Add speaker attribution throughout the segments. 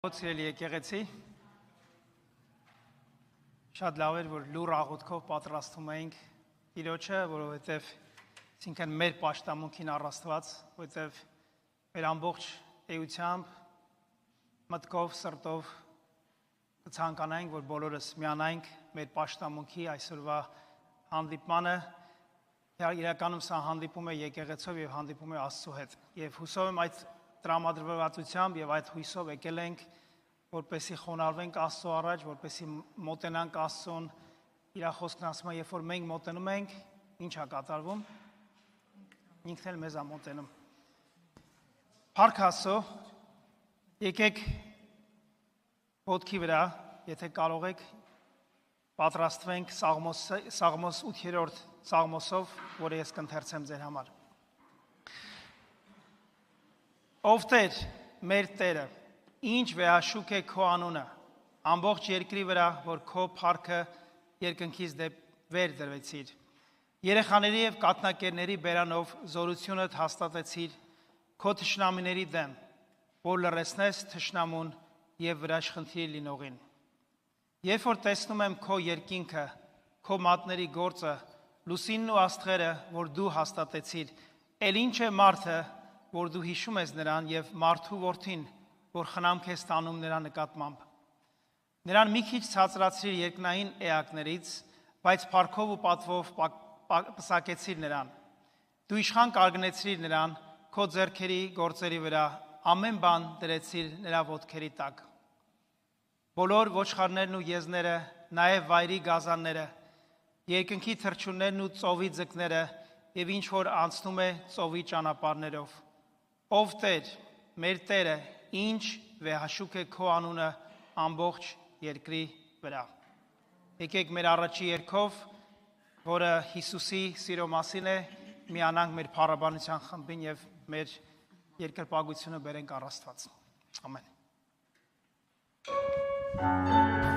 Speaker 1: Սիրելի եկեղեցի, շատ լավ էր, որ լուր աղոթքով պատրաստում էինք Տիրոջը, որովհետև այսինքն մեր պաշտամունքին առ Աստված, որովհետև մեր ամբողջ էությամբ, մտքով, սրտով կցանկանայինք, որ բոլորս միանայինք մեր պաշտամունքի այսօրվա հանդիպմանը, իրականում սա հանդիպում է եկեղեցով եւ հանդիպում է Աստծո հետ։ Եվ հուսով եմ այդ տրամադրվածությամբ եւ այդ հույսով եկել ենք, որպեսզի խոնարհվենք Աստծո առաջ, որպեսզի մոտենանք Աստծուն։ Իր խոսքն ասում է, երբ որ մենք մոտենում ենք, ինչ է կատարվում։ Ինքն էլ մեզ է մոտենում։ Փառք Աստծո, եկեք ոտքի վրա, եթե կարող եք, պատրաստվենք Սաղմոս 8-րդ Սաղմոսով, որը ես կընթերցեմ ձեր համար։ Ով Տեր, մեր Տերը, ինչ վեհաշուք է քո անունը, ամբողջ երկրի վրա, որ քո փառքը երկնքից վեր դրվեցիր։ Երեխաների եւ կաթնակերների բերանով զորությունդ հաստատեցիր քո թշնամիների դեմ, որ լռեցնես թշնամուն եւ վրաշխնդիր լինողին։ Երբ որ տեսնում եմ քո երկինքը, քո մատների գործը, լուսինն ու աստղերը, որ դու հաստատեցիր, ել ինչ է մարդը, որ դու հիշում ես նրան եւ մարդու որդին, որ խնամք ես տանում նրա նկատմամբ։ Նրան մի քիչ ցածրացրիր երկնային էակներից, բայց փառքով ու պատվով պսակեցիր նրան։ Դու իշխան կարգնեցրիր նրան քո ձեռքերի գործերի վրա, ամեն բան դրեցիր նրա ոտքերի տակ։ Բոլոր ոչխարներն ու եզները, նաեւ վայրի գազանները, երկնքի թռչուններն ու ծովի ձկները եւ ինչ որ անցնում է ծովի ճանապարհներով։ Ով Տեր, մեր Տերը, ինչ վեհաշուք է քո անունը ամբողջ երկրի վրա։ Եկեք մեր առաջի երգով, որը Հիսուսի սիրո մասին է, միանանք մեր փառաբանության խմբին եւ մեր երկրպագությունը բերենք առ Աստված։ Ամեն։
Speaker 2: Ora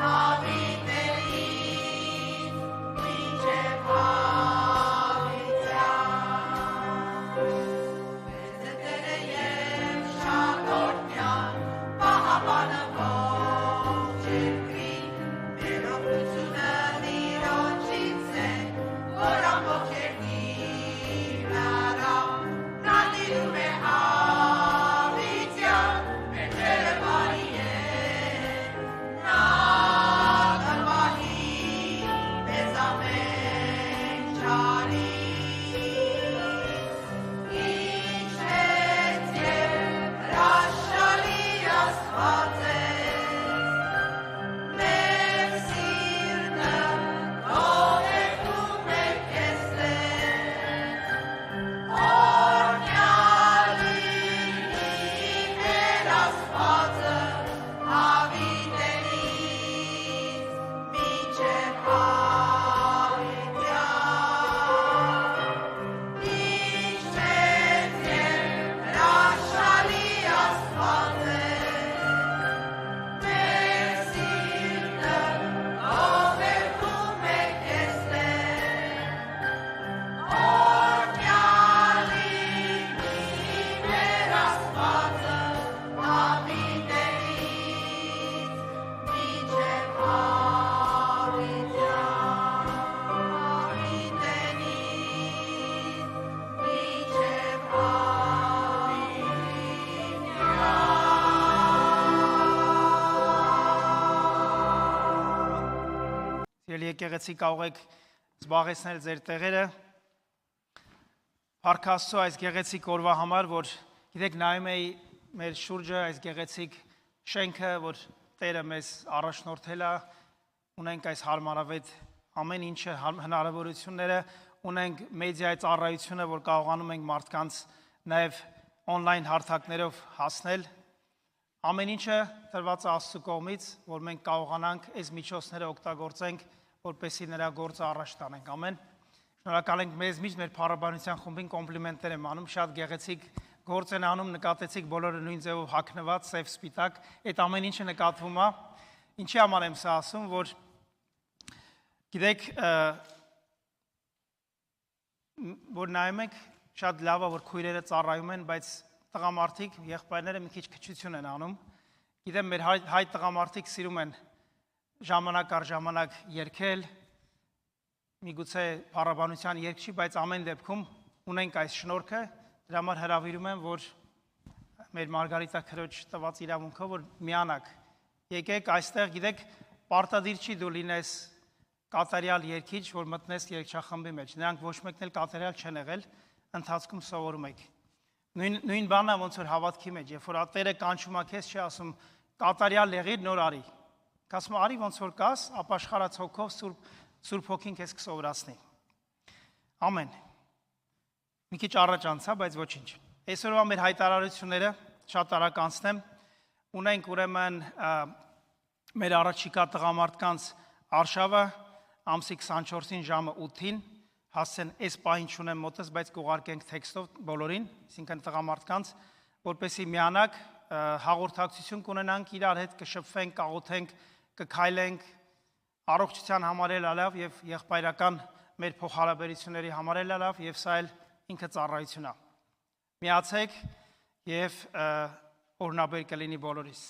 Speaker 2: Ave
Speaker 1: էլ եկեղեցի կարող եք զբաղեցնել ձեր տեղերը։ Փառք Աստծո այս գեղեցիկ օրվա համար, որ գիտեք նայում էի մեր շուրջը այս գեղեցիկ շենքը, որ Տերը մեզ առաջնորդել է, ունենք այս հարմարավետ ամեն ինչը հնարավորությունները, ունենք մեդիայի ծառայությունը, որ կարողանում ենք մարդկանց նաև on-line հարթակներով հասնել։ Ամեն ինչը տրված է Աստծո կողմից, որ մենք կարողանանք այս միջոցները օգտագործենք, որպեսզի նրա գործը առաջ տանենք։ Ամեն։ Շնորհակալ ենք մեզ միշտ մեր փառաբանության խումբին կոմպլիմենտներ եմ անում, շատ գեղեցիկ գործ են անում, նկատեցիք բոլորը նույն ձևով հագնված, սև սպիտակ, այդ ամեն ինչը նկատվում է։ Ինչի համար եմ սա ասում, որ գիտեք, որ նայում եք, շատ լավ է, որ քույրերը ծառայում են, բայց տղամարդիկ, եղբայրները մի քիչ քչություն են անում։ Գիտեմ, մեր հայ տղամարդիկ սիրում են ժամանակ առ ժամանակ երգել, միգուցե փառաբանության երգ չի, բայց ամեն դեպքում ունենք այս շնորհքը, դրա համար հրավիրում եմ, որ մեր Մարգարիտա քրոջ տված իրավունքով, որ միանաք, եկեք այստեղ, գիտեք, պարտադիր չի դու լինես կատարյալ երգիչ, որ մտնես երգչախմբի մեջ, նրանք ոչ մեկն էլ կատարյալ չեն եղել, ընթացքում սովորում եք։ Նույն բանն է ոնց որ հավատքի մեջ, երբ որ Տերը կանչում է քեզ, չի ասում կատարյալ եղիր, նոր արի։ Ասում արի ոնց որ կաս, ապաշխարած հոգով Սուրբ Հոգին քեզ կսովորացնի։ Ամեն։ Մի քիչ առաջ անցա, բայց ոչինչ։ Այսօրվա մեր հայտարարությունները շատ արագ անցնեմ։ Ունենք ուրեմն մեր առաջիկա տղամարդկանց արշավը ամսի 24-ին ժամը 8-ին հասցեն այս պահին չունեմ մոտս, բայց կուղարկենք տեքստով բոլորին, այսինքն տղամարդկանց, որպեսզի միանաք, հաղորդակցություն կունենանք իրար հետ, կշփվենք, կաղոթենք, կքայլենք, առողջության համար էլ լավ եւ եղբայրական մեր փոխհարաբերությունների համար էլ լավ եւ սա էլ ինքը ծառայություն է։ Միացեք եւ օրհնաբեր կլինի բոլորիս։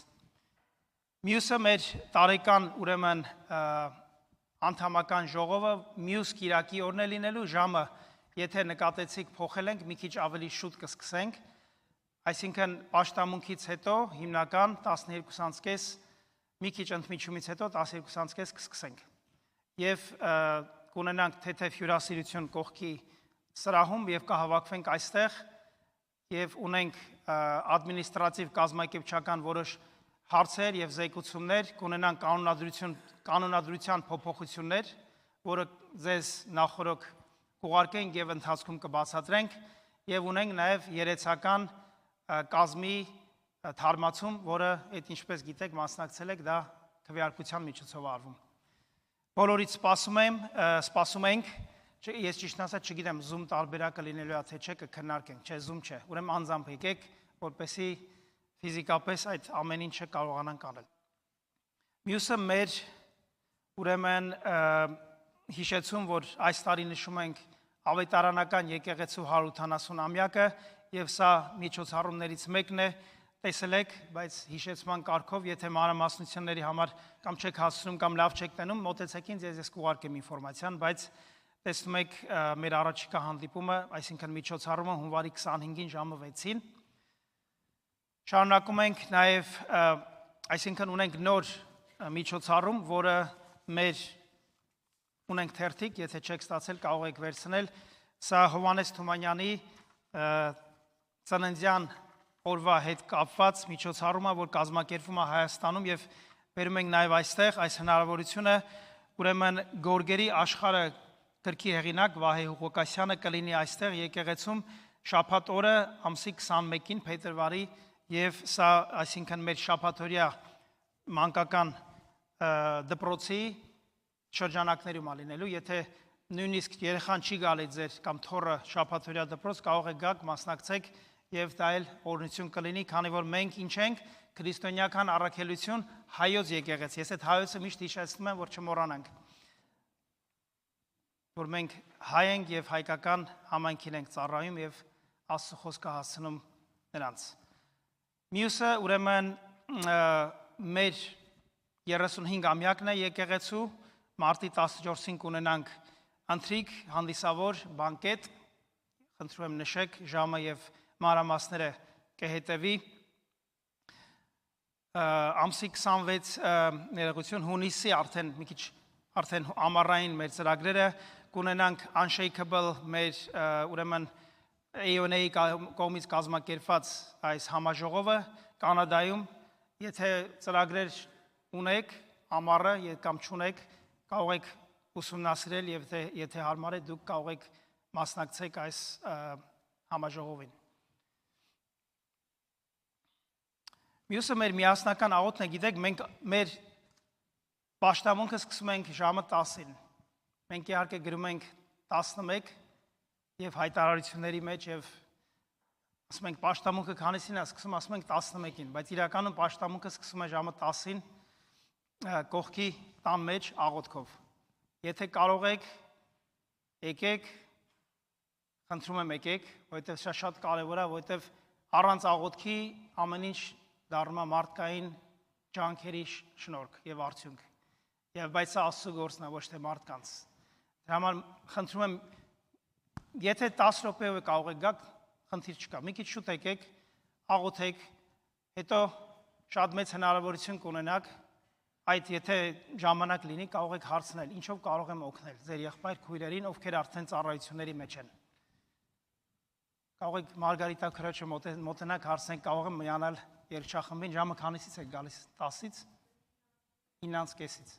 Speaker 1: Մյուսը մեր տարեկան ուրեմն անդամական ժողովը մյուս կիրակի օրն է լինելու ժամը, եթե նկատեցիք փոխել ենք, մի քիչ ավելի շուտ կսկսենք, այսինքն պաշտամունքից հետո հիմնական 12:30 մի քիչ ընդմիջումից հետո 12:30 կսկսենք։ Եվ կունենանք թեթև հյուրասիրություն կողքի սրահում եւ կհավաքվենք այստեղ եւ ունենք ադմինիստրատիվ կազմակերպչական որոշ հարցեր եւ զեկուցումներ, կունենանք կանոնադրության փոփոխություններ, որը ձեզ նախորդ կուղարկենք եւ ընթացքում կբացատրենք եւ ունենք նաեւ երեցական կազմի թարմացում, որը այդ ինչպես գիտեք մասնակցել եք, դա քվեարկության միջոցով արվում։ Բոլորից սպասում ենք, ես ճիշտն ասած չգիտեմ Zoom տարբերակը լինելու է թե չէ, կքննարկենք, չէ Zoom չէ, ուրեմն անձամբ եկեք, որպեսզի ֆիզիկապես այդ ամեն ինչը կարողանանք անել։ Մյուսը մեր ուրեմն հիշեցում, որ այս տարի նշում ենք ավետարանական եկեղեցու 180-ամյակը եւ սա միջոցառումներից մեկն է, տեսել եք, բայց հիշեցման կարգով, եթե մանրամասնությունների համար կամ չեք հասցնում կամ լավ չեք տենում, մոտեցեք ինձ, ես կուղարկեմ ինֆորմացիան, բայց տեսնում եք մեր առաջիկա հանդիպումը, այսինքն միջոցառումը հունվարի 25-ին ժամը 6-ին։ Շարունակում ենք նաև, այսինքն ունենք նոր միջոցառում, որը մեր ունենք թերթիկ, եթե չեք ստացել, կարող եք վերցնել, սա Հովհաննես Թումանյանի ծննդյան օրվա հետ կապված միջոցառումը, որ կազմակերպվում է Հայաստանում եւ բերում ենք նաև այստեղ այս հնարավորությունը, ուրեմն Գորգերի աշխարհը գրքի հեղինակ Վահե Հուղոկասյանը կլինի այստեղ եկեղեցում շաբաթ օրը ամսի 21-ին փետրվարի եւ սա այսինքն մեր շաբաթօրյա մանկական դպրոցի շրջանակներում է լինելու, եթե նույնիսկ երեխան չի գալի ձեր կամ թոռը շաբաթօրյա դպրոց, կարող եք գաք, մասնակցեք եւ դա էլ օրհնություն կլինի, քանի որ մենք ինչ ենք քրիստոնեական առաքելություն հայոց եկեղեցի։ Ես այդ հայոցը միշտ հիշեցնում եմ, որ չմոռանանք, որ մենք հայ ենք եւ հայկական համայնքին ենք ծառայում եւ Աստծո խոսքը հասցնում նրանց։ Մյուսը ուրեմն մեր 35-ամյակն է եկեղեցու, մարտի 14-ին կունենանք ընթրիք, հանդիսավոր, բանկետ, խնդրում եմ նշեք ժամը եւ մանրամասները կհետևի, ամսի 26 ներողություն, հունիսի արդեն մի քիչ արդեն ամառային մեր ծրագրերը կունենանք unshakable մեր ուրեմն AONA-ի կողմից կազմակերպված այս համաժողովը Կանադայում, եթե ծրագրեր ունեք ամառը կամ չունեք, կարող եք ուսումնասիրել եւ եթե հարմար է դուք կարող եք մասնակցեք այս համաժողովին։ Մյուսը մեր միասնական աղոթն է, գիտեք, մենք մեր պաշտամունքը սկսում ենք ժամը 10-ին։ Մենք իհարկե գրում ենք 11 եւ հայտարարությունների մեջ եւ ասում ենք պաշտամունքը քանիսին է սկսում, ասում ենք 11-ին, բայց իրականում պաշտամունքը սկսում է ժամը 10-ին կողքի տան մեջ աղոթքով։ Եթե կարող եք, եկեք, խնդրում եմ եկեք, որովհետեւ շատ կարեւոր է, որովհետեւ առանց աղոթքի ամեն ինչ դառնում է մարդկային ջանքերի շնորհք եւ արդյունք։ Եվ բայց սա Աստծո գործն է, ոչ թե մարդկանց։ Դրա համար խնդրում եմ, եթե 10 րոպեով կարող եք գաք, խնդիր չկա։ Մի քիչ շուտ եկեք, աղոթեք, հետո շատ մեծ հնարավորություն կունենաք, այդ եթե ժամանակ լինի, կարող եք հարցնել, ինչով կարող եմ օգնել ձեր եղբայր քույրերին, ովքեր արդեն ծառայությունների մեջ են։ Կարող եք Մարգարիտա քրոջը մոտենաք, հարցնեք, կարող եմ միանալ երգչախմբին, ժամը քանիսից եք գալիս, 10-ից 9:30-ից։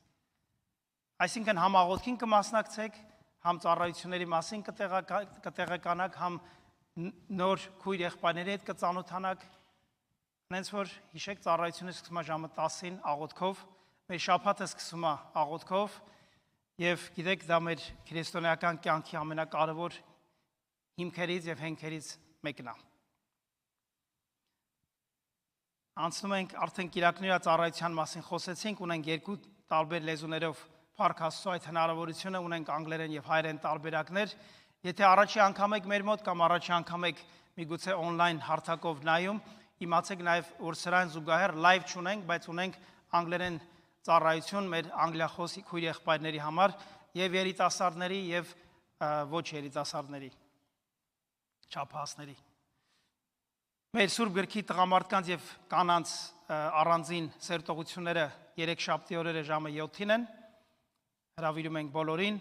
Speaker 1: Այսինքն համ աղոթքին կմասնակցեք, համ ծառայությունների մասին կտեղեկանաք, համ նոր քույր եղբայրների հետ կծանոթանաք, հենց որ հիշեք ծառայությունը սկսում է ժամը 10-ին աղոթքով, մեր շաբաթը սկսում է աղոթքով, եւ գիտեք, դա մեր քրիստոնեական կյանքի ամենակարևոր հիմքերից եւ հենքերից մեկն է։ Անցնում ենք արդեն կիրակնյա ծառայության մասին խոսեցինք, ունենք երկու տարբեր լեզուներով Փառք Աստծո այդ հնարավորությունը, ունենք անգլերեն եւ հայերեն տարբերակներ։ Եթե առաջի անգամ եք մեր մոտ կամ առաջի անգամ եք միգուցե on-line հարթակով նայում, իմացեք նաեւ, որ սրան զուգահեռ live չունենք, բայց ունենք անգլերեն ծառայություն մեր անգլիախոս քույր եղբայրների համար եւ երիտասարդների եւ ոչ երիտասարդների չափահասների։ Մեր Սուրբ գրքի տղամարդկանց եւ կանանց առանձին սերտողությունները 3 շաբթի օրերը ժամը 7-ին են, հրավիրում ենք բոլորին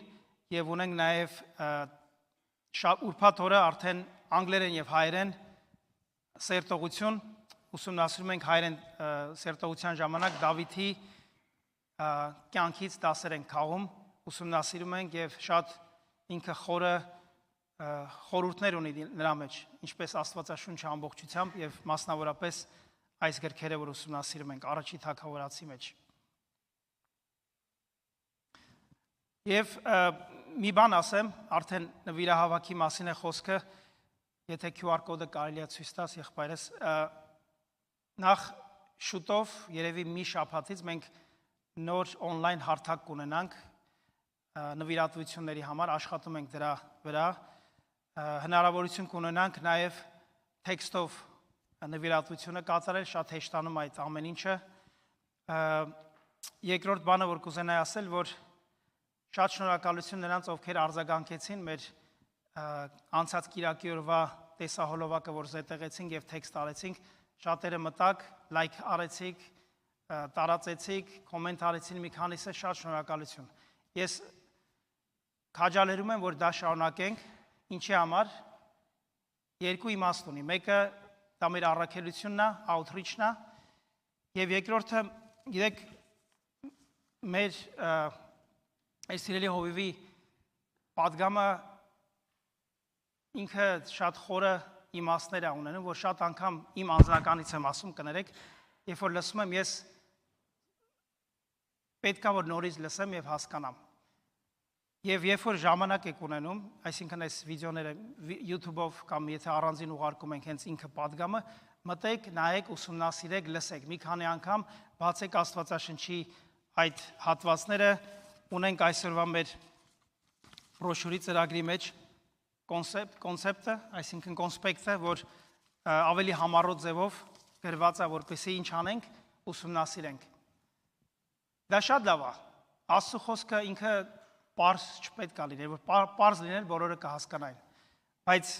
Speaker 1: եւ ունենք նաեւ ուրբաթ օրը արդեն անգլերեն եւ հայերեն սերտողություն ուսումնասիրում ենք հայերեն սերտողության ժամանակ Դավիթի կյանքից դասեր ենք քաղում, ուսումնասիրում ենք եւ շատ ինքը խորը խորհուրդներ ունի նրա մեջ, ինչպես Աստվածաշունչը ամբողջությամբ եւ մասնավորապես այս գրքերը, որ ուսումնասիրում ենք առաջի թագավորացի մեջ։ Եվ մի բան ասեմ, արդեն նվիրահավաքի մասին է խոսքը, եթե QR կոդը կարելի է ցույց տաս, եղբայրս, նախ շուտով, երևի մի շաբաթից մենք նոր on-line հարթակ կունենանք նվիրատվությունների համար, աշխատում ենք դրա վրա, հնարավորություն կունենանք նաև տեքստով նվիրատվությունը կատարել, շատ հեշտանում այդ ամեն ինչը։ Երկրորդ բանը, որ կուզենայի ասել, որ շատ շնորհակալություն նրանց, ովքեր արձագանքեցին մեր անցած կիրակի օրվա տեսահոլովակը, որ զետեղեցինք եւ տեքստ արեցինք, շատերը մտակ, լայք արեցիք, տարածեցիք, կոմենտ արեցին մի քանիսը, շատ շնորհակալություն։ Ես քաջալերում եմ, որ դա շարունակենք, ինչի համար երկու իմաստ ունի։ Մեկը դա մեր առաքելությունն է, outreach-ն է, եւ երկրորդը, գիտեք, մեր այս սիրելի հովիվի պատգամը ինքը շատ խորը իմաստներ է ունենում, որ շատ անգամ իմ անձնականից եմ ասում, կներեք, երբ որ լսում եմ, ես պետքա որ նորից լսեմ եւ հասկանամ։ Եվ երբ որ ժամանակ եք ունենում, այսինքն այս վիդեոները YouTube-ով կամ եթե առանձին ուղարկում ենք հենց ինքը պատգամը, մտեք, նայեք, ուսումնասիրեք, լսեք, մի քանի անգամ բացեք Աստվածաշնչի այդ հատվածները, ունենք այսօրվա մեր բրոշյուրի ծրագրի մեջ կոնցեպտը, այսինքն կոնսպեկտը, որ ավելի համառոտ ձևով գրված է, որպեսզի ինչ անենք, ուսումնասիրենք։ Դա շատ լավ է։ Աստծո խոսքը ինքը պարզ չպետք է լինի, որ պարզ լինել բոլորը կհասկանային։ Բայց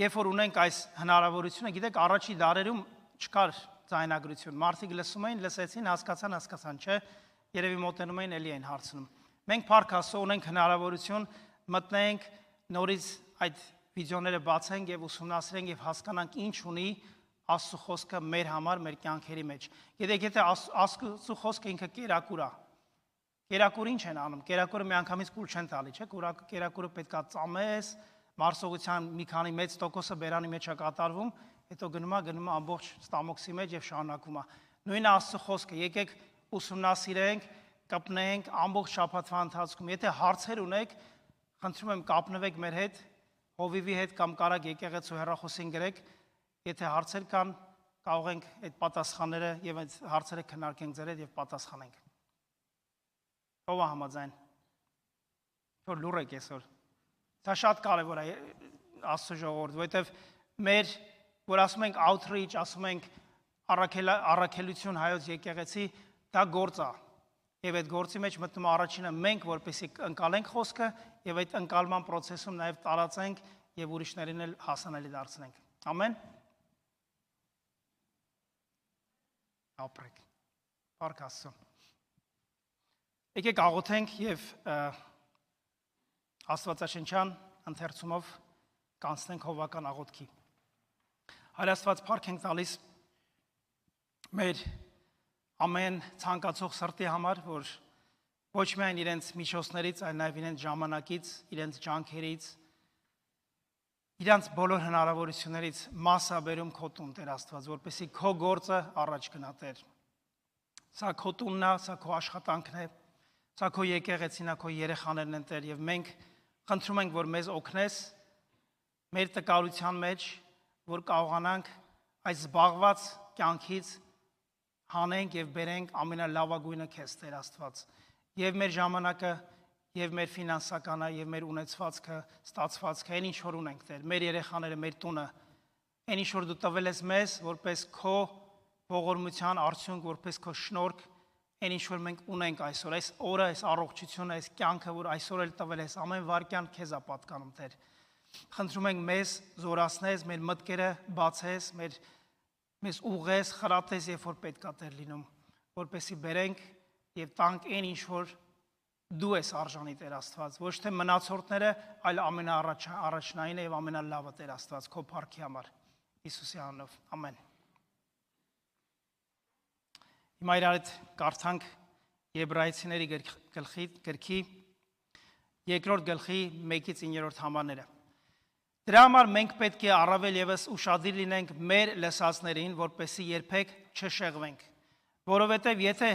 Speaker 1: երբ որ ունենք այս հնարավորությունը, գիտեք, առաջի դարերում չկար ձայնագրություն։ Մարդիկ լսում էին, լսեցին, հասկացան, չէ, երևի մոտենում էին էլի այն հարցնում։ Մենք Փառք Աստծո ունենք հնարավորություն մտնենք նորից այդ վիդեոները բացենք եւ ուսումնասիրենք եւ հասկանանք ինչ ունի Աստծո խոսքը մեր համար, մեր կյանքերի մեջ։ Գիտեք, եթե Աստծո խոսքը ինքը կերակուր է։ Կերակուր ինչ են անում։ Կերակուրը միանգամից կուլ չեն տալի, չէ՞։ Կերակուրը պետքա ծամես, մարսողության մի քանի մեծ տոկոսը բերանի մեջ է կատարվում, հետո գնում է ամբողջ ստամոքսի մեջ եւ շարունակում է։ Նույնը Աստծո խոսքը, եկեք ուսումնասիրենք, կապնենք ամբողջ շաբաթվա ընթացքում։ Եթե հարցեր ունեք, խնդրում եմ կապնվեք մեր հետ, հովիվի հետ կամ կարակ եկեղեցու հեռախոսին գրեք, եթե հարցեր կան, կարող ենք այդ պատասխանները եւ այդ հարցերը քննարկենք ձեր հետ եւ պատասխանենք։ Ո՞վ է համաձայն։ Որ լուր եք այսօր։ Դա շատ կարևոր է Աստծո ժողովուրդ, որովհետեւ մեր, որ ասում ենք outreach, ասում ենք առաքելություն հայոց եկեղեցի, դա գործ է։ Եվ այդ գործի մեջ մտնում առաջինը մենք, որպեսզի ընկալենք խոսքը եւ այդ ընկալման process-ում նաեւ տարածենք եւ ուրիշներին էլ հասանելի դարձնենք։ Ամեն։ Ապրեք։ Փառք Աստծո։ Եկեք աղոթենք եւ Աստվածաշնչյան ընթերցումով կանցնենք հովական աղոթքի։ Հայր Աստված, փառք ենք տալիս մեր ամեն ցանկացող սրտի համար, որ ոչ միայն իրենց միջոցներից, այլ նաև իրենց ժամանակից, իրենց ջանքերից, իրենց բոլոր հնարավորություններից մաս է բերում քո տուն, Տեր Աստված, որպեսզի քո գործը առաջ գնա, Տեր։ Սա քո տունն է, սա քո աշխատանքն է, սա քո եկեղեցին է, քո երեխաներն են, Տեր, եւ մենք խնդրում ենք, որ մեզ օգնես մեր տկարության մեջ, որ կարողանանք այս զբաղված կյանքից հանենք եւ բերենք ամենալավագույնը քեզ, Տեր Աստված, եւ մեր ժամանակը, եւ մեր ֆինանսականը, եւ մեր ունեցվածքը, ստացվածքը, այն ինչ որ ունենք, Տեր, մեր երեխաները, մեր տունը, այն ինչ որ դու տվել ես մեզ, որպես քո ողորմության արդյունք, որպես քո շնորհք, այն ինչ որ մենք ունենք այսօր, այս օրը, այս առողջությունը, այս կյանքը, որ այսօր էլ տվել ես, ամեն վարքյան քեզ է պատկանում, Տեր։ Խնդրում ենք մեզ զորացնես, մեր մտքերը բացես, մեզ ուղես, խրատես, երբ որ պետք է Տեր լինում, որպեսզի բերենք եւ տանք այն ինչ որ դու ես արժանի, Տեր Աստված, ոչ թե մնացորդները, այլ ամենաառաջնայինը եւ ամենալավը, Տեր Աստված, քո փառքի համար, Հիսուսի անունով, ամեն։ Հիմա իրար հետ կարդանք Եբրայեցիների գրքի երկրորդ գլխի 1-ից 9-րդ համարները։ Դրա համար մենք պետք է առավել եւս ուշադիր լինենք մեր լսածներին, որպեսզի երբեք չշեղվենք, որովհետեւ եթե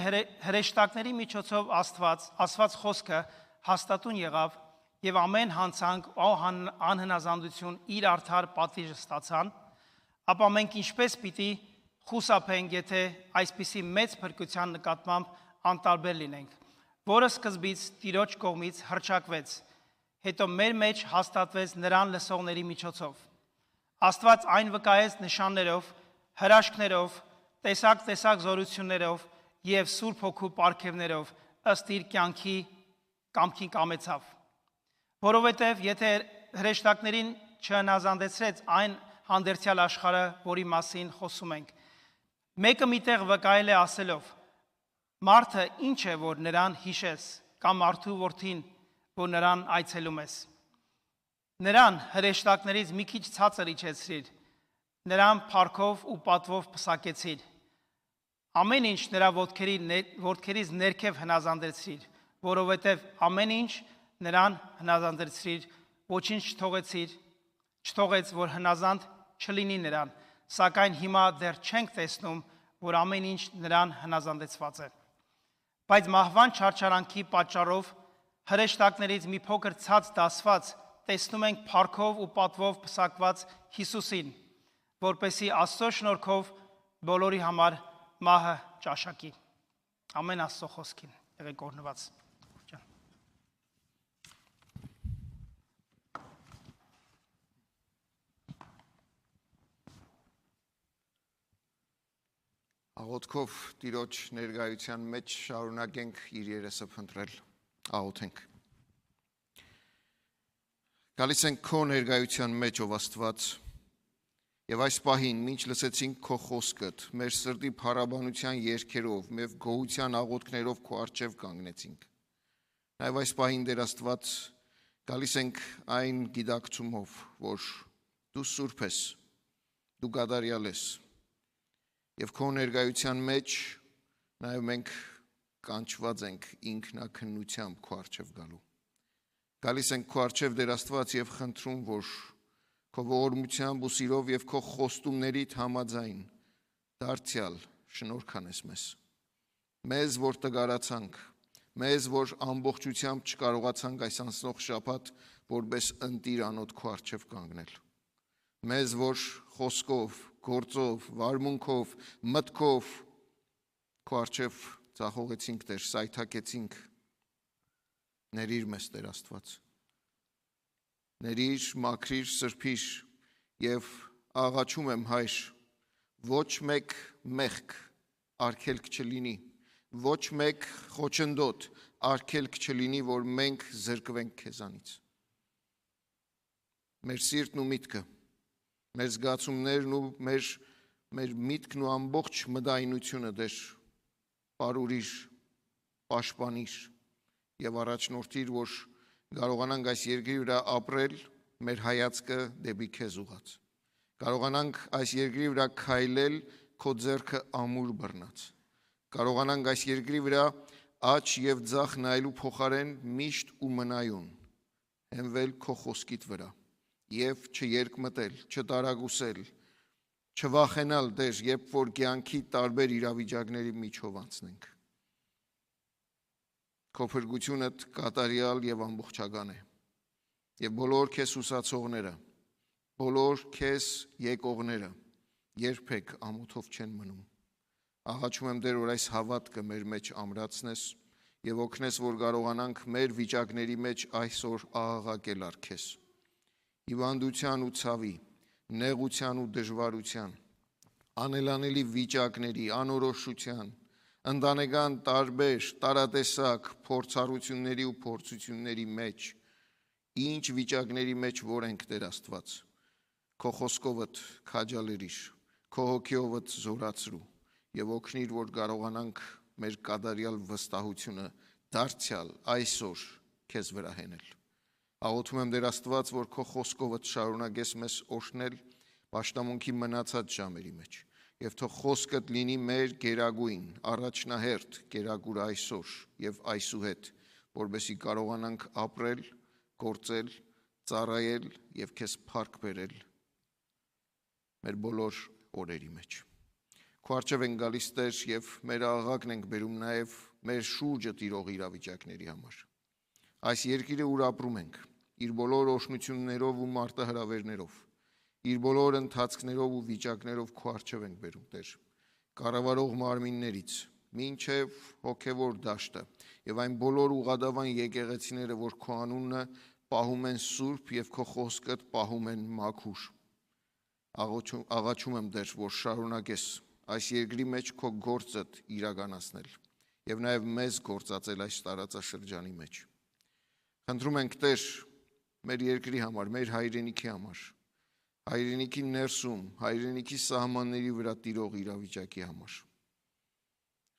Speaker 1: հրեշտակների միջոցով Աստված խոսքը հաստատուն եղավ եւ ամեն հանցանք ու անհնազանդություն իր արդար պատիժը ստացան, ապա մենք ինչպես պիտի խուսափենք, եթե այսպիսի մեծ փրկության նկատմամբ անտարբեր լինենք, որը սկզբից Տիրոջ կողմից հռչակվեց, հետո մեր մեջ հաստատվեց նրան լսողների միջոցով։ Աստված այն վկայեց նշաններով, հրաշքներով, տեսակ զորություններով եւ Սուրբ Հոգու պարգևներով ըստ իր կամքի կամեցավ։ Որովհետեւ եթե հրեշտակներին չհնազանդեցրեց այն հանդերձյալ աշխարհը, որի մասին խոսում ենք, մեկը միտեղ վկայել է ասելով. Մարդը ինչ է, որ նրան հիշես, կամ մարդու որդին, որ նրան այցելում ես։ Նրան հրեշտակներից մի քիչ ցածր իջեցրիր, նրան փառքով ու պատվով պսակեցիր։ Ամեն ինչ նրա ոտքերից ներքև հնազանդեցրիր, որովհետև ամեն ինչ նրան հնազանդեցրիր, ոչինչ չթողեց, որ հնազանդ չլինի նրան, սակայն հիմա դեռ չենք տեսնում, որ ամեն ինչ նրան հնազանդեցված է։ Բայց մահվան չարչարանքի պատճառով հրեշտակներից մի փոքր ցած դասված տեսնում ենք փառքով ու պատվով պսակված Հիսուսին, որպեսզի Աստծո շնորհքով բոլորի համար մահը ճաշակի։ Ամեն Աստծո խոսքին եղեք օրհնված։
Speaker 2: Աղոթքով Տիրոջ ներկայության մեջ շարունակենք իր երեսը փնտրել, աղոթենք։ Գալիս ենք քո ներկայության մեջ, ով Աստված, Եվ այս պահին, մինչ լսեցինք քո խոսքդ, մեր սրտի փառաբանության երգերով, մեր գոհության աղոթքներով քո առջև կանգնեցինք։ Նաև այս պահին Տեր Աստված, գալիս ենք այն գիտակցումով, որ դու սուրբ ես, դու կատարյալ ես, եւ քո ներկայության մեջ նաև մենք կանչված ենք ինքնակնությամբ քո առջև գալու։ Գալիս ենք քո առջև Տեր Աստված եւ խնդրում, որ քո ողորմությամբ ու սիրով եւ քո խոստումներիդ համաձայն դարձյալ շնորհքանես մեզ, որ տգարացանք, մեզ, որ ամբողջությամբ չկարողացանք այս անցնող շաբաթ որպես ընտիր անոտ քո առջև կանգնել, մեզ, որ խոսքով, գործով, վարմունքով, մտքով քո առջև ծախողեցինք, Տեր, սայթաքեցինք, ներիր մեզ, Տեր Աստված, ներիր, մաքրիր, սրբիր եւ աղաչում եմ, Հայր, ոչ մեկ մեղք արգելք չլինի, ոչ մեկ խոչընդոտ արգելք չլինի, որ մենք զրկվենք քեզանից։ Մեր սիրտն ու միտքը, մեր զգացումներն ու մեր միտքն ու ամբողջ մտայնությունը, Տեր, պարուրիր, պաշտպանիր եւ առաջնորդիր, որ կարողանանք այս երկրի վրա ապրել մեր հայացքը դեպի քեզ ուղղած։ Կարողանանք այս երկրի վրա քայլել քո ձեռքը ամուր բռնած։ Կարողանանք այս երկրի վրա աջ եւ ձախ նայելու փոխարեն միշտ ու մնայուն հենվել քո խոսքիդ վրա եւ չերկմտել, չտարագուսել, չվախենալ, Տեր, երբ որ կյանքի տարբեր իրավիճակների միջով անցնենք։ Քո փրկությունդ կատարյալ եւ ամբողջական է։ Եվ բոլոր քեզ ուսացողները, բոլոր քեզ եկողները երբեք ամոթով չեն մնում։ Աղաչում եմ, Տեր, որ այս հավատքը մեր մեջ ամրացնես եւ օգնես, որ կարողանանք մեր վիճակների մեջ այսօր աղաղակել առ քեզ։ Հիվանդության ու ցավի, նեղության ու դժվարության, անելանելի վիճակների, անորոշության, ընտանեկան տարբեր, տարատեսակ փորձառությունների ու փորձությունների մեջ, ինչ վիճակների մեջ որ ենք, Տեր Աստված, քո խոսքովդ քաջալերիր, քո հոգիովդ զորացրու եւ օգնիր, որ կարողանանք մեր կատարյալ վստահությունը դարձյալ այսօր քեզ վրա հենել։ Աղոթում եմ, Տեր Աստված, որ քո խոսքովդ շարունակես մեզ օրհնել պաշտամունքի մնացած ժամերի մեջ եւ թող խոսքդ լինի մեր գերագույն, առաջնահերթ գերագուր այսօր եւ այսուհետ, որովհետեւ կարողանանք ապրել, գործել, ծառայել եւ քեզ փառք բերել մեր բոլոր օրերի մեջ։ Քո առջև ենք գալիս, Տեր, եւ մեր աղաղակն ենք բերում նաեւ մեր շուրջը տիրող իրավիճակների համար։ Այս երկիրը, ուր ապրում ենք, իր բոլոր օրհնություններով ու մարտահրավերներով, իր բոլոր ընթացքներով ու վիճակներով քո առջև ենք բերում, Տեր, կառավարող մարմիններից մինչև հոգևոր դաշտը եւ այն բոլոր ուղղադավան եկեղեցիները, որ քո անունը պահում են սուրբ եւ քո խոսքդ պահում են մաքուր։ Աղաչում եմ, Տեր, որ շարունակես այս երկրի մեջ քո գործդ իրականացնել եւ նաեւ մեզ գործածել այս տարածաշրջանի մեջ։ Խնդրում ենք, Տեր, մեր երկրի համար, մեր հայրենիքի համար, հայրենիքի ներսում, հայրենիքի սահմանների վրա տիրող իրավիճակի համար։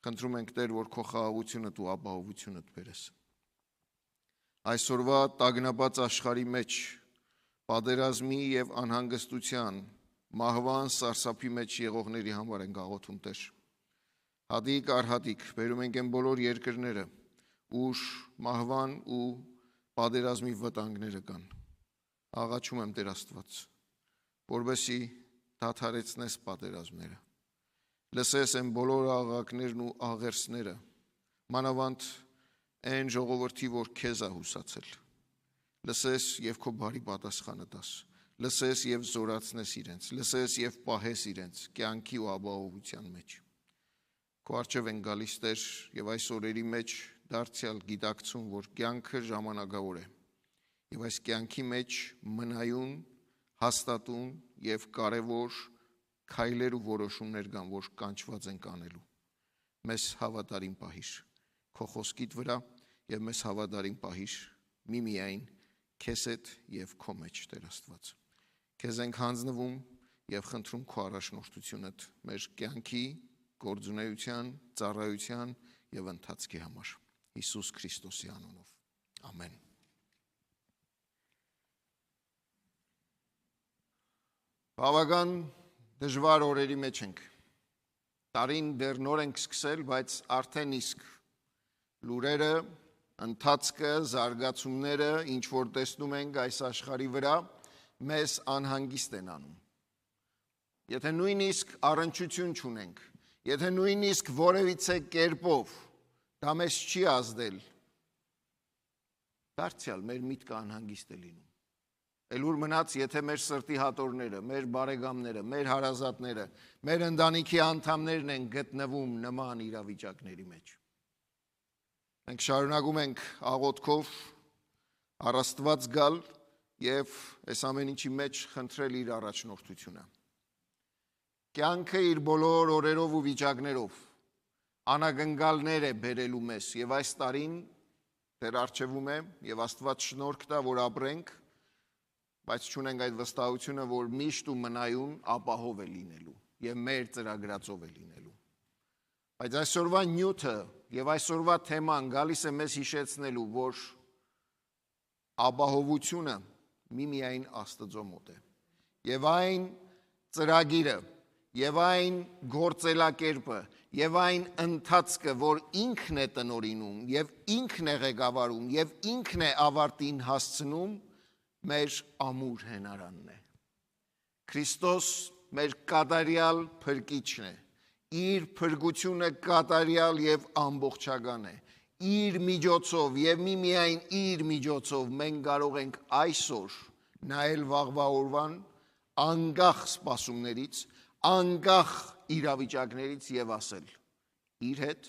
Speaker 2: Խնդրում ենք, Տեր, որ քո խաղաղությունդ ու ապահովությունդ բերես։ Այսօրվա տագնապած աշխարհի մեջ պատերազմի եւ անհանգստության, մահվան սարսափի մեջ եղողների համար ենք աղոթում, Տեր։ Հատիկ առ հատիկ բերում ենք այն բոլոր երկրները, ուր մահվան ու պատերազմի վտանգները կան։ Աղաչում եմ, Տեր Աստված, որովհետեւ դադարեցնես պատերազմները, լսես այն բոլոր աղաղակներն ու աղերսները, մանավանդ այն ժողովրդի, որ քեզ է հուսացել, լսես եւ քո բարի պատասխանը տաս, լսես եւ զորացնես իրենց, լսես եւ պահես իրենց կյանքի ու ապահովության մեջ։ Քո առջև են գալիս, Տեր, եւ այս օրերի մեջ դարձյալ գիտակցում, որ կյանքը ժամանակավոր է եւ այս կյանքի մեջ մնայուն, հաստատուն եւ կարեւոր քայլեր ու որոշումներ կան, որ կանչված ենք անելու։ Մեզ հավատարիմ պահիր քո խոսքիդ վրա եւ մեզ հավատարիմ պահիր միմիայն քեզ հետ եւ քո մեջ, Տեր Աստված։ Քեզ ենք հանձնվում եւ խնդրում քո առաջնորդությունդ մեր կյանքի, գործունեության, ծառայության եւ ընթացքի համար։ Հիսուս Քրիստոսի անունով։ Ամեն։ Բավական դժվար օրերի մեջ ենք։ Տարին դեռ նոր ենք սկսել, բայց արդեն իսկ լուրերը, ընթացքը, զարգացումները, ինչ որ տեսնում ենք այս աշխարհի վրա, մեզ անհանգիստ են անում։ Եթե նույնիսկ առնչություն չունենք, եթե նույնիսկ որևիցե կերպով դա մեզ չի ազդել, դարձյալ մեր միտքը անհանգիստ է լինում։ Էլ ուր մնաց, եթե մեր սրտի հատորները, մեր բարեկամները, մեր հարազատները, մեր ընտանիքի անդամներն են գտնվում նման իրավիճակների մեջ։ Մենք շարունակում ենք աղոթքով առ Աստված գալ եւ այս ամեն ինչի մեջ խնդրել իր առաջնորդությունը։ Կյանքը իր բոլոր օրերով ու վիճակներով անագնգալներ է բերելու մեզ եւ այս տարին դեռ առջևում է եւ Աստված շնորհք տա, որ ապրենք, բայց չունենք այդ վստահությունը, որ միշտ ու մնայուն ապահով է լինելու եւ մեր ծրագրածով է լինելու։ Բայց այսօրվա նյութը եւ այսօրվա թեման գալիս է մեզ հիշեցնելու, որ ապահովությունը միմիայն Աստծո մոտ է։ Եվ այն ծրագիրը, եւ այն գործելակերպը, եւ այն ընթացքը, որ ինքն է տնօրինում, եւ ինքն է ղեկավարում, եւ ինքն է ավարտին հասցնում, մեր ամուր հենարանն է։ Քրիստոս մեր կատարյալ փրկիչն է։ Իր փրկությունը կատարյալ եւ ամբողջական է։ Իր միջոցով եւ միմիայն իր միջոցով մենք կարող ենք այսօր նայել վաղվա օրվան անկախ սպասումներից, անկախ իրավիճակներից եւ ասել. իր հետ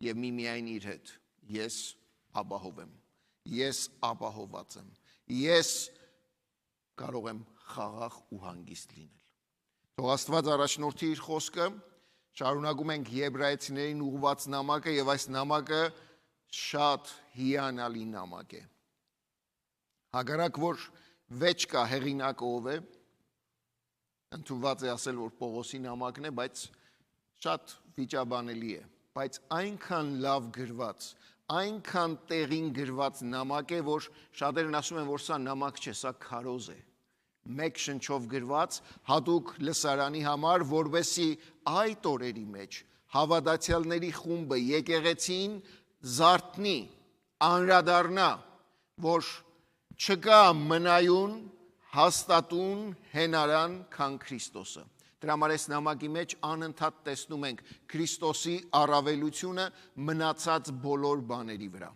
Speaker 2: եւ միմիայն իր հետ ես ապահով եմ, ես ապահոված եմ, ես կարող եմ խաղաղ ու հանգիստ լինել։ Թող Աստված առաջնորդի իր խոսքը, շարունակում ենք Եբրայեցիներին ուղղված նամակը եւ այս նամակը շատ հիանալի նամակ է։ Հակառակ որ վեճ կա հեղինակը ով է, ընդունված է ասել, որ Պողոսի նամակն է, բայց շատ վիճաբանելի է, բայց այնքան լավ գրված, այնքան տեղին գրված նամակ է, որ շատերն ասում են, որ սա նամակ չէ, սա քարոզ է, մեկ շնչով գրված, հատուկ լսարանի համար, որովհետեւ այդ օրերի մեջ հավատացյալների խումբը եկեղեցին զարթնի, անդրադառնա, որ չկա մնայուն հաստատուն հենարան քան Քրիստոսը։ Դրա համար այս նամակի մեջ անընդհատ տեսնում ենք Քրիստոսի առավելությունը մնացած բոլոր բաների վրա։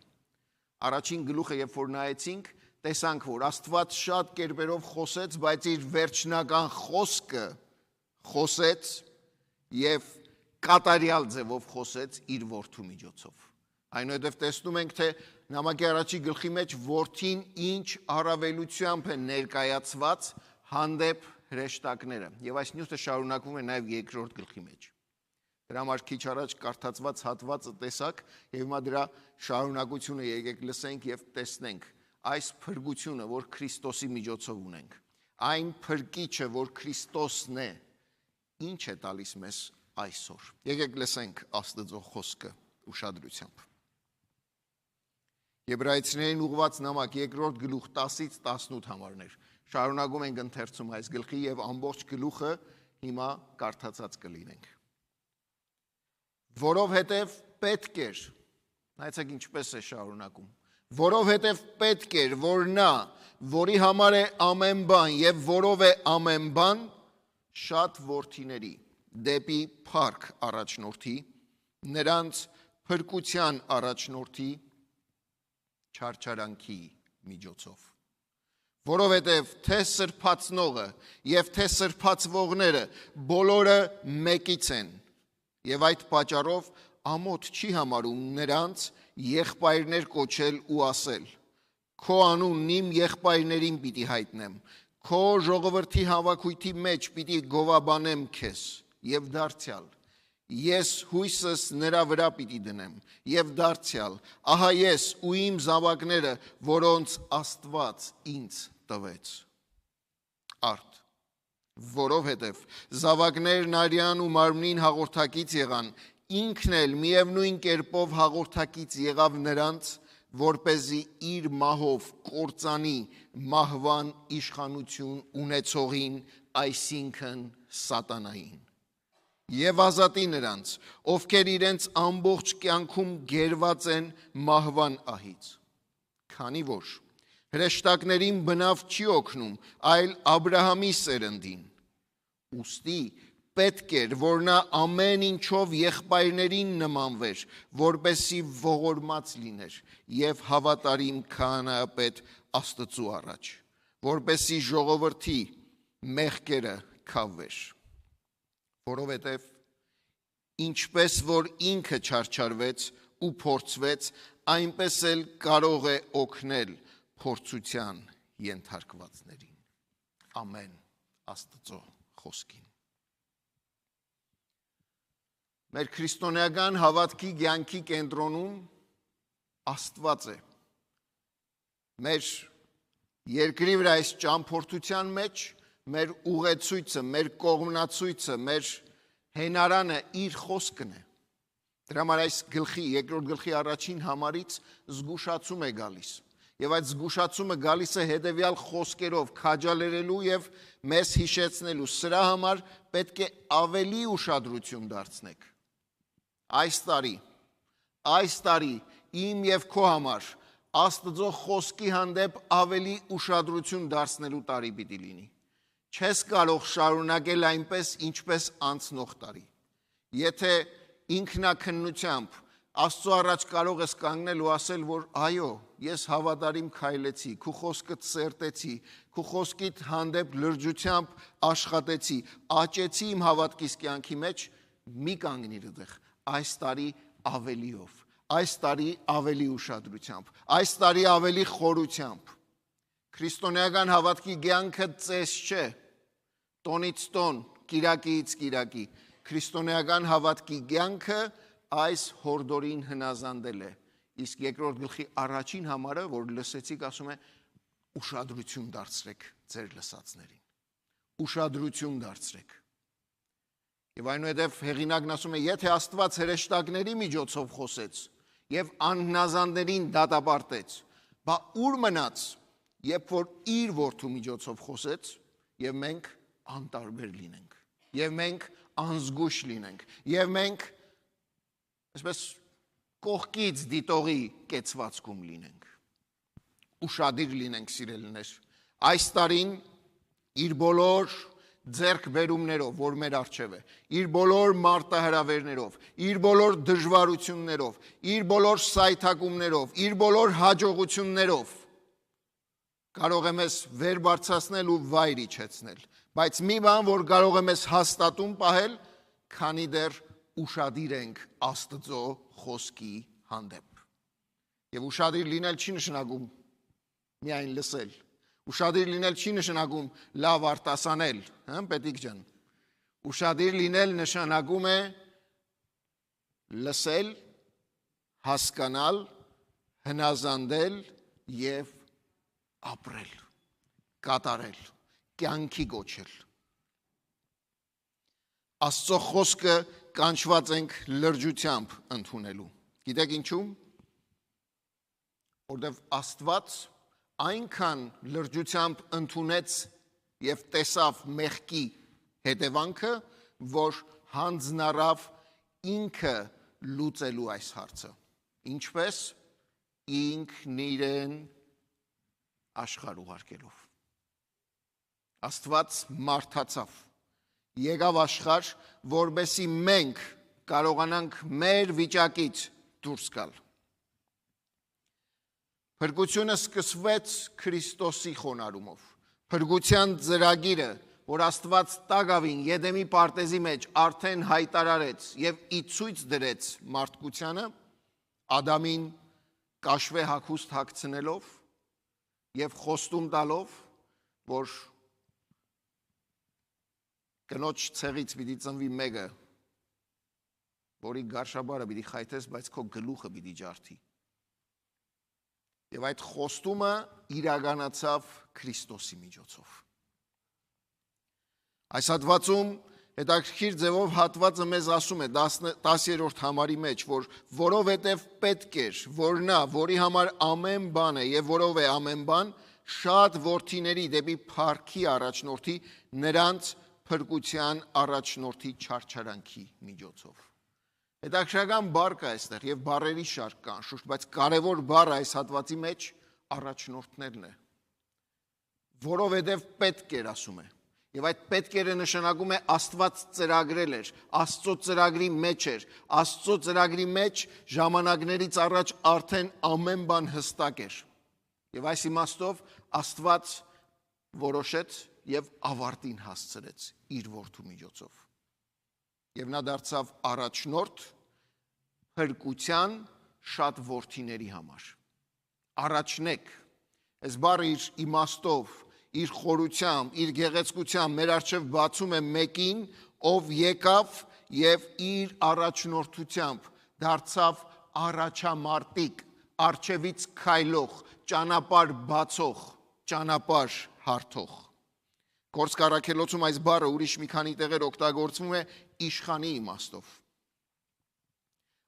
Speaker 2: Առաջին գլուխը, երբ որ նայեցինք, տեսանք, որ Աստված շատ կերպերով խոսեց, բայց իր վերջնական խոսքը խոսեց եւ կատարյալ ձևով խոսեց իր որդու միջոցով։ Այնուհետև տեսնում ենք, թե նամակի առաջի գլխի մեջ որդին ինչ առավելությամբ է ներկայացված հանդեպ հրեշտակները։ Եվ այս նյութը շարունակվում է նաև երկրորդ գլխի մեջ։ Դրա համար քիչ առաջ կարդացված հատվածը տեսակ եւ հիմա դրա շարունակությունը եկեք լսենք եւ տեսնենք այս փրկությունը, որ Քրիստոսի միջոցով ունենք։ Այն փրկիչը, որ Քրիստոսն է, ինչ է տալիս մեզ այսօր։ Եկեք լսենք Աստծո խոսքը ուշադրությամբ։ Եբրայեցիներին ուղղված նամակ երկրորդ գլուխ 10-ից 18 համարներ։ Շարունակում ենք ընթերցում այս գլխի եւ ամբողջ գլուխը հիմա կարդացած կլինենք։ Որովհետև պետք էր, նայեցեք ինչպես է շարունակում, որովհետև պետք էր, որ նա, որի համար է ամեն բան եւ որով է ամեն բան, շատ որդիների դեպի փառք առաջնորդի, նրանց փրկության առաջնորդի չարչարանքի միջոցով։ Որովհետև թե սրբացնողը եւ թե սրբացվողները բոլորը մեկից են եւ այդ պատճառով ամոթ չի համարում նրանց եղբայրներ կոչել ու ասել. քո անունն իմ եղբայրներին պիտի հայտնեմ, քո ժողովրդի հավաքույթի մեջ պիտի գովաբանեմ քեզ եւ դարձյալ ես հույսս նրա վրա պիտի դնեմ եւ դարձյալ ահա ես ու իմ զավակները, որոնց Աստված ինձ տվեց։ Արդ Որովհետև զավակներն արյան ու մարմնին հաղորդակից եղան, ինքն էլ միևնույն կերպով հաղորդակից եղավ նրանց, որպեսզի իր մահով կործանի մահվան իշխանություն ունեցողին, այսինքն սատանային, եւ ազատի նրանց, ովքեր իրենց ամբողջ կյանքում գերված են մահվան ահից, քանի որ հրեշտակներին բնավ չի օգնում, այլ Աբրահամի սերնդին, ուստի պետք էր, որ նա ամեն ինչով եղբայրներին նմանվեր, որպեսզի ողորմած լիներ եւ հավատարիմ քահանայապետ Աստծու առաջ, որպեսզի ժողովրդի մեղքերը քավվեր, որովհետև ինչպես որ ինքը չարչարվեց ու փորձվեց, այնպես էլ կարող է օգնել փորձության ենթարկվածներին։ Ամեն Աստծո խոսքին։ Մեր քրիստոնեական հավատքի կյանքի կենտրոնում Աստված է։ Մեր երկրի վրա այս ճամփորդության մեջ մեր ուղեցույցը, մեր կողմնացույցը, մեր հենարանը իր խոսքն է։ Դրա համար այս գլխի, երկրորդ գլխի առաջին համարից զգուշացում է գալիս։ Եվ այդ զգուշացումը գալիս է հետևյալ խոսքերով, քաջալերելու եւ մեզ հիշեցնելու։ Սրա համար պետք է ավելի ուշադրություն դարձնենք։ Այս տարի իմ եւ քո համար Աստծո խոսքի հանդեպ ավելի ուշադրություն դարձնելու տարի պիտի լինի։ Չես կարող շարունակել այնպես, ինչպես անցնող տարի։ Եթե ինքնակնությամբ Աստծո առաջ կարող ես կանգնել ու ասել, որ այո, ես հավատարիմ քայլեցի, քո խոսքը ծերտեցի, քո խոսքիդ հանդեպ լրջությամբ աշխատեցի, աճեցի իմ հավատքիս կյանքի մեջ, մի կանգնիր այդտեղ, այս տարի ավելիով, այս տարի ավելի ուշադրությամբ, այս տարի ավելի խորությամբ։ Քրիստոնեական հավատքի կյանքը ծես չէ, տոնից տոն, կիրակից կիրակի։ Քրիստոնեական հավատքի կյանքը այս հորդորին հնազանդել է։ Իսկ երկրորդ գլխի առաջին համարը, որ լսեցիք, ասում է ուշադրություն դարձրեք ձեր լսածներին։ Ուշադրություն դարձրեք։ Եվ այնուհետև հեղինակն ասում է, եթե Աստված հրեշտակների միջոցով խոսեց եւ անհնազանդներին դատապարտեց, բա ուր մնաց, երբ որ իր որդու միջոցով խոսեց, եւ մենք անտարբեր լինենք, եւ մենք անզգույշ լինենք, եւ մենք այսպես կողքից դիտողի կեցվածքում լինենք։ Ուշադիր լինենք, սիրելիներ։ Այս տարին իր բոլոր ձեռքբերումներով, որ մեր առջև է, իր բոլոր մարտահրավերներով, իր բոլոր դժվարություններով, իր բոլոր սայթակումներով, իր բոլոր հաջողություններով կարող է մեզ վեր բարձրացնել ու վայր իջեցնել, բայց մի բան, որ կարող է մեզ հաստատում պահել, քանի դեռ ուշադիր ենք Աստծո խոսքի հանդեպ։ Եվ ուշադիր լինել չի նշանակում միայն լսել։ Ուշադիր լինել չի նշանակում լավ արտասանել, պետիկ ջան։ Ուշադիր լինել նշանակում է լսել, հասկանալ, հնազանդել եւ ապրել, կատարել, կյանքի կոչել։ Աստծո խոսքը կանչված ենք լրջությամբ ընդունելու։ Գիտեք ինչու՞։ Որտեւ Աստված այնքան լրջությամբ ընդունեց եւ տեսավ մեղքի հետևանքը, որ հանձնարավ ինքը լուծելու այս հարցը։ Ինչպես ինքն իրեն աշխարհ ուղարկելով։ Աստված մարդացավ, եկավ աշխարհ, որպեսզի մենք կարողանանք մեր վիճակից դուրս գալ։ Փրկությունը սկսվեց Քրիստոսի խոնարհումով։ Փրկության ծրագիրը, որ Աստված տագավին Եդեմի պարտեզի մեջ արդեն հայտարարեց եւ ի ցույց դրեց մարդկությանը, Ադամին կաշվե հագուստ հագցնելով եւ խոստում տալով, որ կնոջ ցեղից պիտի ծնվի մեկը, որի գարշաբարը պիտի խայթես, բայց քո գլուխը պիտի ջարդի։ Եվ այդ խոստումը իրականացավ Քրիստոսի միջոցով։ Այս հատվածում հետաքրքիր ձևով հատվածը մեզ ասում է 10-րդ համարի մեջ, որ որովհետև պետք էր, որ նա, որի համար ամեն բան է եւ որով է ամեն բան, շատ որդիների դեպի փառքի առաջնորդի, նրանց փրկության առաջնորդի չարչարանքի միջոցով։ Հետաքրքրական բառ կա այստեղ եւ բառերի շարք կա անշուշտ, բայց կարևոր բառը այս հատվածի մեջ առաջնորդներն է։ Որովհետև պետք էր ասում է։ Եվ այդ պետքերը նշանակում է Աստված ծրագրել էր, Աստծո ծրագրի մեջ էր, Աստծո ծրագրի մեջ ժամանակներից առաջ արդեն ամեն բան հստակ էր։ Եվ այս իմաստով Աստված որոշեց եւ ավարտին հասցրեց իր որդու միջոցով։ Եվ նա դարձավ առաջնորդ փրկության շատ որդիների համար։ Առաջնեք, այս բառը իր իմաստով, իր խորությամբ, իր գեղեցկությամբ մեր առջև բացում է մեկին, ով եկավ եւ իր առաջնորդությամբ դարձավ առաջամարտիկ, առջևից քայլող, ճանապարհ բացող, ճանապարհ հարթող։ Գործք առաքելոցում այս բառը ուրիշ մի քանի տեղեր օգտագործվում է իշխանի իմաստով։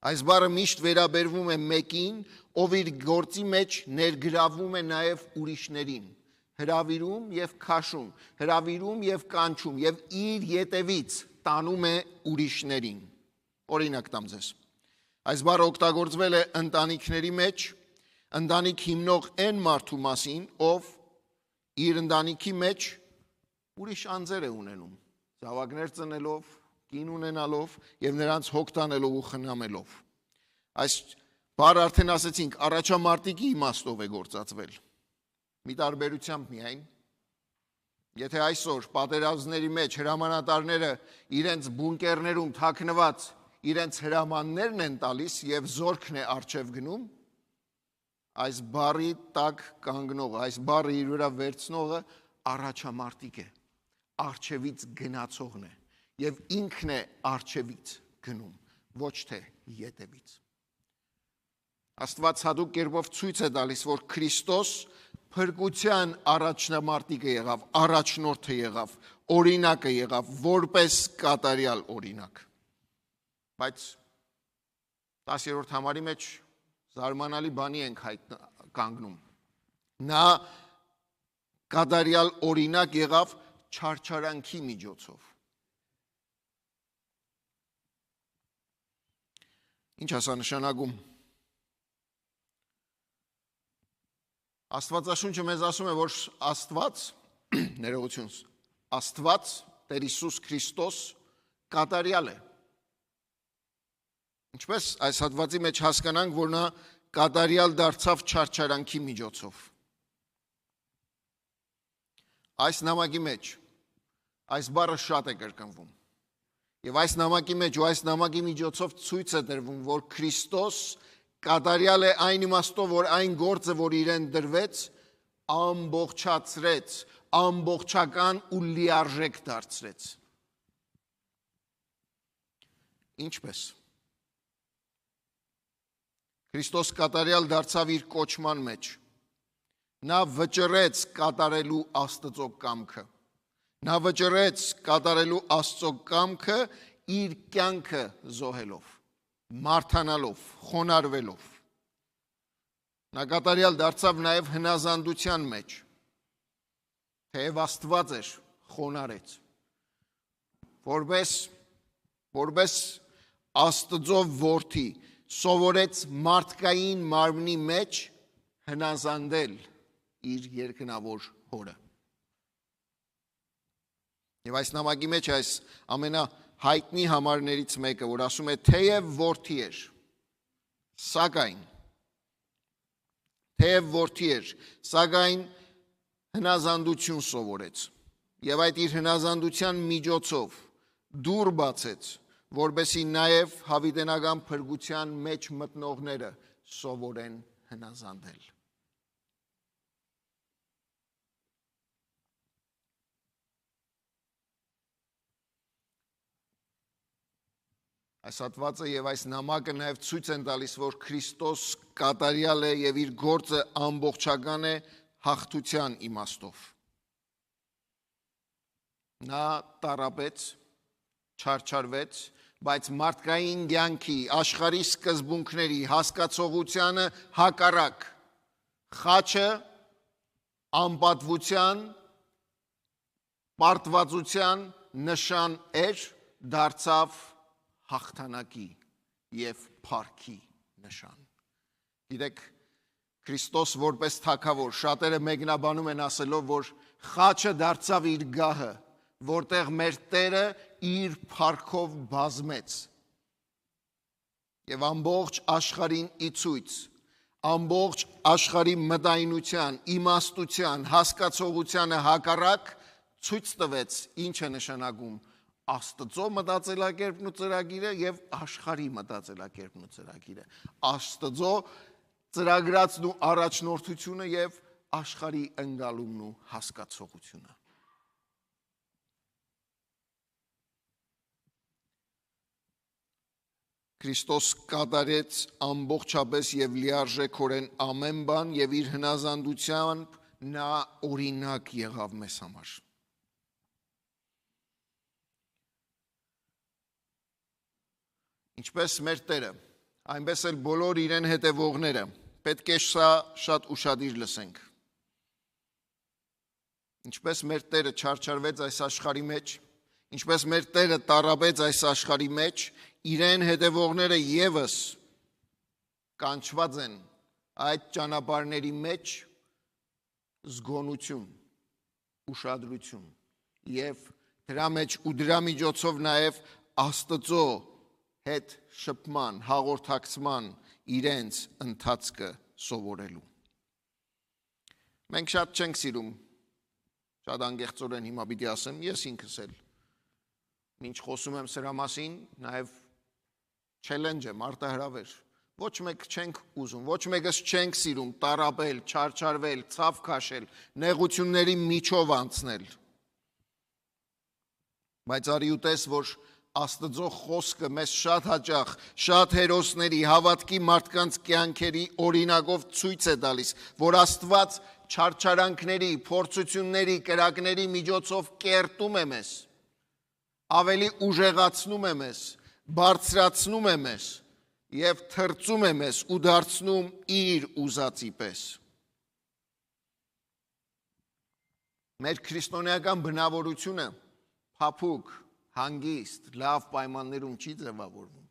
Speaker 2: Այս բառը միշտ վերաբերվում է մեկին, ով իր գործի մեջ ներգրավում է նաև ուրիշներին, հրավիրում եւ քաշում, հրավիրում եւ կանչում եւ իր ետևից տանում է ուրիշներին։ Օրինակ տամ ձեզ։ Այս բառը օգտագործվել է ընտանիքների մեջ, ընտանիք հիմնող այն մարդու մասին, ով իր ընտանիքի մեջ ուրիշ անձեր է ունենում, զավակներ ծնելով, կին ունենալով եւ նրանց հոգ տանելով ու խնամելով։ Այս բառը արդեն ասեցինք, առաջամարտիկի իմաստով է գործածվել։ Մի տարբերությամբ միայն, եթե այսօր պատերազմների մեջ հրամանատարները իրենց բունկերներում թաքնված իրենց հրամաններն են տալիս եւ զորքն է առջև գնում, այս բառի տակ կանգնողը, այս բառը իր վրա վերցնողը առաջամարտիկ է, առջևից գնացողն է եւ ինքն է առջևից գնում, ոչ թե ետևից։ Աստված հատուկ կերպով ցույց է տալիս, որ Քրիստոս փրկության առաջնամարտիկը եղավ, առաջնորդը եղավ, օրինակը եղավ, որպես կատարյալ օրինակ։ Բայց 10-րդ համարի մեջ զարմանալի բանի ենք կանգնում։ Նա կատարյալ օրինակ եղավ չարչարանքի միջոցով։ Ինչ ասա նշանակում։ Աստվածաշունչը մեզ ասում է, որ Աստված, ներողություն, Աստված, Տեր Հիսուս Քրիստոս կատարյալ է։ Ինչպես այս հատվածի մեջ հասկանանք, որ նա կատարյալ դարձավ չարչարանքի միջոցով։ Այս նամակի մեջ այս բառը շատ է կրկնվում։ Եվ այս նամակի մեջ ու այս նամակի միջոցով ցույց է տրվում, որ Քրիստոս կատարյալ է այն իմաստով, որ այն գործը, որ իրեն դրվեց, ամբողջացրեց, ամբողջական ու լիարժեք դարձրեց։ Ինչպես։ Քրիստոս կատարյալ դարձավ իր կոչման մեջ։ Նա վճռեց կատարելու Աստծո կամքը։ Նա վճռեց կատարելու Աստծո կամքը իր կյանքը զոհելով, մարդանալով, խոնարհվելով։ Նա կատարյալ դարձավ նաև հնազանդության մեջ, թեև Աստված էր, խոնարհեց, որպես Աստծո որդի սովորեց մարդկային մարմնի մեջ հնազանդել իր երկնավոր հորը։ Եվ այս նամակի մեջ այս ամենահայտնի համարներից մեկը, որ ասում է թեև որդի էր, սակայն հնազանդություն սովորեց, եւ այդ իր հնազանդության միջոցով դուռ բացեց, որպեսզի նաև հավիտենական փրկության մեջ մտնողները սովորեն հնազանդել։ Այս հատվածը եւ այս նամակը նաև ցույց են տալիս, որ Քրիստոս կատարյալ է եւ իր գործը ամբողջական է հաղթության իմաստով։ Նա տարապեց, չարչարվեց, բայց մարդկային կյանքի, աշխարհի սկզբունքների, հասկացողությանը հակառակ խաչը անպատվության, պարտվածության նշան էր, դարձավ հաղթանակի և փառքի նշան։ Գիտեք, Քրիստոս որպես թագավոր, շատերը մեկնաբանում են ասելով, որ խաչը դարձավ իր գահը, որտեղ մեր Տերը իր փառքով բազմեց և ամբողջ աշխարհին ի ցույց, ամբողջ աշխարհի մտայնության, իմաստության, հասկացողությանը հակառակ ցույց տվեց ինչ է նշանակում Աստծո մտածելակերպն ու ծրագիրը և աշխարհի մտածելակերպն ու ծրագիրը, Աստծո ծրագրածն ու առաջնորդությունը և աշխարհի ընկալումն ու հասկացողությունը։ Քրիստոս կատարեց ամբողջապես և լիարժեքորեն ամեն բան և իր հնազանդությամբ նա օրինակ եղավ մեզ համար։ Ինչպես մեր Տերը, այնպես էլ բոլոր իրեն հետևողները պետք է սա շատ ուշադիր լսենք։ Ինչպես մեր Տերը չարչարվեց այս աշխարհի մեջ, ինչպես մեր Տերը տառապեց այս աշխարհի մեջ, իրեն հետևողները ևս կանչված են այդ ճանապարհների մեջ զգոնություն, ուշադրություն և դրա մեջ ու դրա միջոցով նաև Աստծո հետ շփման, հաղորդակցման իրենց ընթացքը սովորելու։ Մենք շատ չենք սիրում, շատ անկեղծորեն հիմա պիտի ասեմ, ես ինքս էլ, ինչ խոսում եմ սրա մասին, նաև չելենջ է, մարտահրավեր, ոչ մեկ չենք ուզում, ոչ մեկս չենք սիրում տառապել, չարչարվել, ցավ քաշել, նեղությունների միջով անցնել։ Բայց արի ու տես, որ Աստծո խոսքը մեզ շատ հաճախ, շատ հերոսների, հավատքի մարդկանց կյանքերի օրինակով ցույց է տալիս, որ Աստված չարչարանքների, փորձությունների, կրակների միջոցով կերտում է մեզ, ավելի ուժեղացնում է մեզ, բարձրացնում է մեզ և թրծում է մեզ ու դարձնում իր ուզածի պես։ Մեր քրիստոնեական բնավորությունը փափուկ, հանգիստ, լավ պայմաններում չի ձևավորվում։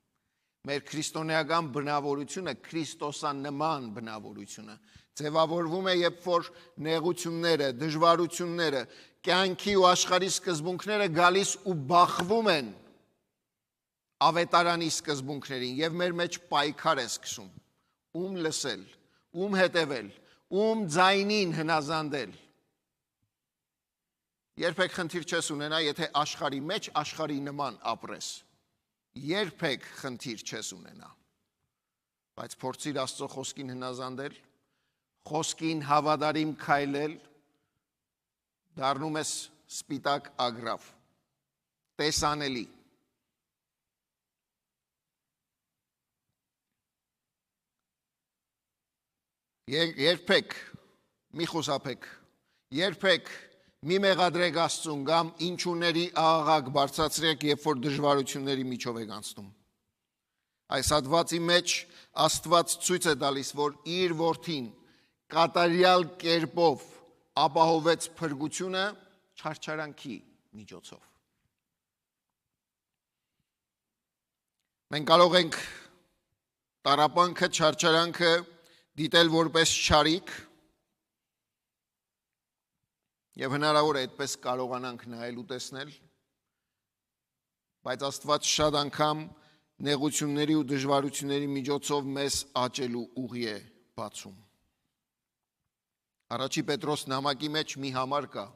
Speaker 2: Մեր քրիստոնեական բնավորությունը, քրիստոսանման բնավորությունը ձևավորվում է, երբ որ նեղությունները, դժվարությունները, կյանքի ու աշխարհի սկզբունքները գալիս ու բախվում են ավետարանի սկզբունքներին և մեր մեջ պայքար է սկսում, ում լսել, ում հետևել, ում ձայնին հնազանդել։ Երբեք խնդիր չես ունենա, եթե աշխարհի մեջ աշխարհի նման ապրես։ Երբեք խնդիր չես ունենա։ Բայց փորձիր Աստծո խոսքին հնազանդել, խոսքին հավատարիմ քայլել, դառնում ես սպիտակ ագռավ, տեսանելի։ Երբեք մի խուսափեք, երբեք մի մեղադրեք Աստծուն կամ ինչուների աղաղակ բարձրացրեք, երբ որ դժվարությունների միջով եք անցնում։ Այս հատվածի մեջ Աստված ցույց է տալիս, որ իր որդին կատարյալ կերպով ապահովեց փրկությունը չարչարանքի միջոցով։ Մենք կարող ենք տառապանքը, չարչարանքը դիտել որպես չարիք և հնարավոր է այդպես կարողանանք նայել ու տեսնել, բայց Աստված շատ անգամ նեղությունների ու դժվարությունների միջոցով մեզ աճելու ուղի է բացում։ Առաջի Պետրոս նամակի մեջ մի համար կա,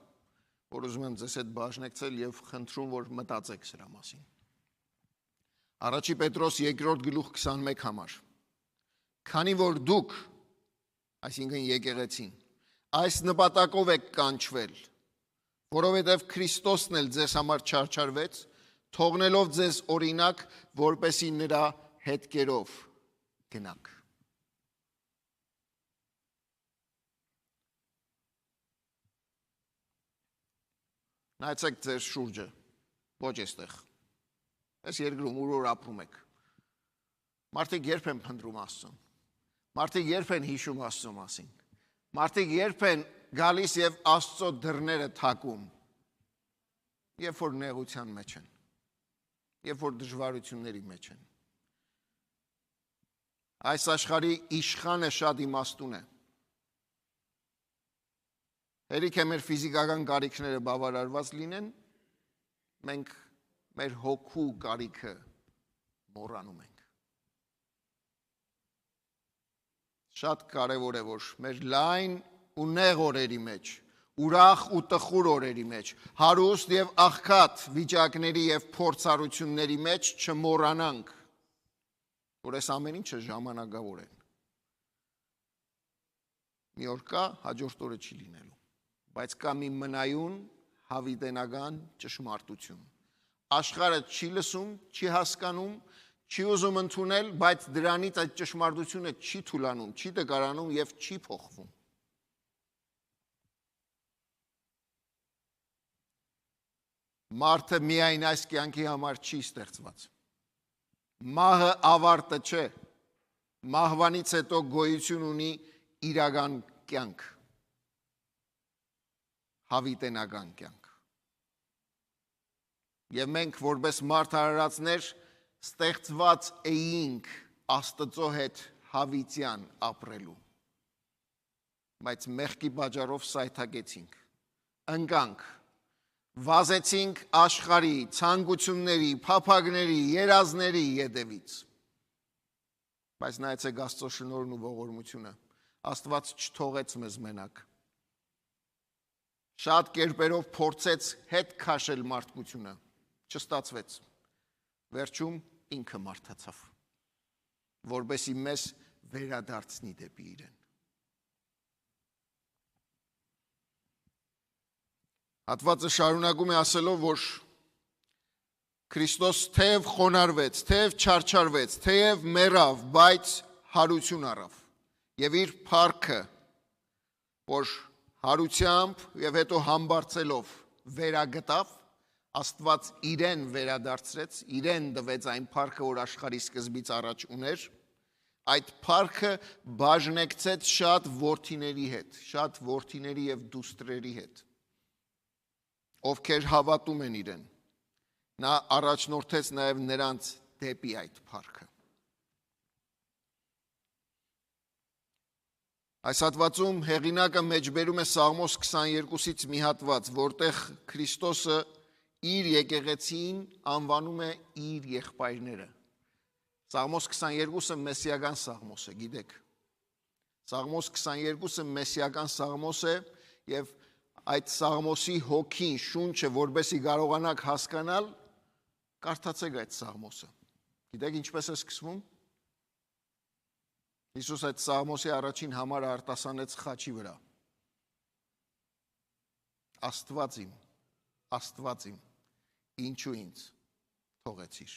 Speaker 2: որ ուզում եմ ձեզ հետ բաժնեկցել և խնդրում, որ մտածեք սրա մասին։ Առաջի Պետրոս 2-րդ գլուխ 21 համար։ Քանի որ դուք, այսինքն եկեղեցին, այս նպատակով եք կանչվել, որովհետև Քրիստոսն էլ ձեզ համար չարչարվեց, թողնելով ձեզ օրինակ, որպեսզի նրա հետքերով գնաք։ Նայեցեք ձեր շուրջը, ոչ էստեղ, այս երկրում ուր ապրում եք, մարդիկ երբ են փնտրում Աստծուն, մարդիկ երբ են հիշում Աստծո մասին, մարդիկ երբ են գալիս և Աստծո դռները թակում, երբ որ նեղության մեջ են, երբ որ դժվարությունների մեջ են։ Այս աշխարհի իշխանը շատ իմաստուն է։ Հերիք է մեր ֆիզիկական կարիքները բավարարված լինեն, մենք մեր հոգու կարիքը մոռանում ենք։ Շատ կարևոր է, որ մեր լայն ու նեղ օրերի մեջ, ուրախ ու տխուր օրերի մեջ, հարուստ և աղքատ վիճակների և փորձառությունների մեջ չմոռանանք, որ այս ամեն ինչը ժամանակավոր են։ Մի օր կա, հաջորդ օրը չի լինելու, բայց կա մի մնայուն հավիտենական ճշմարտություն։ Աշխարհը չի լսում, չի հասկանում, չի ուզում ընդունել, բայց դրանից այդ ճշմարտությունը չի թուլանում, չի տկարանում և չի փոխվում։ Մարդը միայն այս կյանքի համար չի ստեղծված։ Մահը ավարտը չէ, մահվանից հետո գոյություն ունի իրական կյանք, հավիտենական կյանք։ Եվ մենք որպես մարդարարածներ ստեղծված էինք Աստծո հետ հավիտյան ապրելու, բայց մեղքի պատճառով սայթաքեցինք, ընկանք, վազեցինք աշխարհի, ցանկությունների, փափագների, երազների ետևից։ Բայց նայեցեք Աստծո շնորհն ու ողորմությունը, Աստված չթողեց մեզ մենակ։ Շատ կերպերով փորձեց հետ քաշել մարդկությունը, չստացվեց։ Վերջում ինքը մարդացավ, որպեսզի մեզ վերադարձնի դեպի իրեն։ Հատվածը շարունակում է ասելով, որ Քրիստոս թեև խոնարհվեց, թեև չարչարվեց, թեև մեռավ, բայց հարություն առավ և իր փառքը, որ հարությամբ և հետո համբարձելով վերագտավ, Աստված իրեն վերադարձրեց, իրեն տվեց այն փառքը, որ աշխարհի սկզբից առաջ ուներ, այդ փառքը բաժնեկցեց շատ որդիների հետ, շատ որդիների և դուստրերի հետ, ովքեր հավատում են իրեն, նա առաջնորդեց նաև նրանց դեպի այդ փառքը։ Այս հատվածում հեղինակը մեջբերում է Սաղմոս 22-ից մի հատված, որտեղ Քրիստոսը իր եկեղեցին անվանում է իր եղբայրները։ Սաղմոս 22-ը մեսիական սաղմոս է, գիտեք։ Սաղմոս 22-ը մեսիական սաղմոս է և այդ սաղմոսի հոգին, շունչը, որպեսզի կարողանաք հասկանալ, կարդացեք այդ սաղմոսը։ Գիտեք ինչպես է սկսվում։ Հիսուս այդ սաղմոսի առաջին համարը արտասանեց խաչի վրա։ Աստված իմ, ինչու ինձ թողեցիր։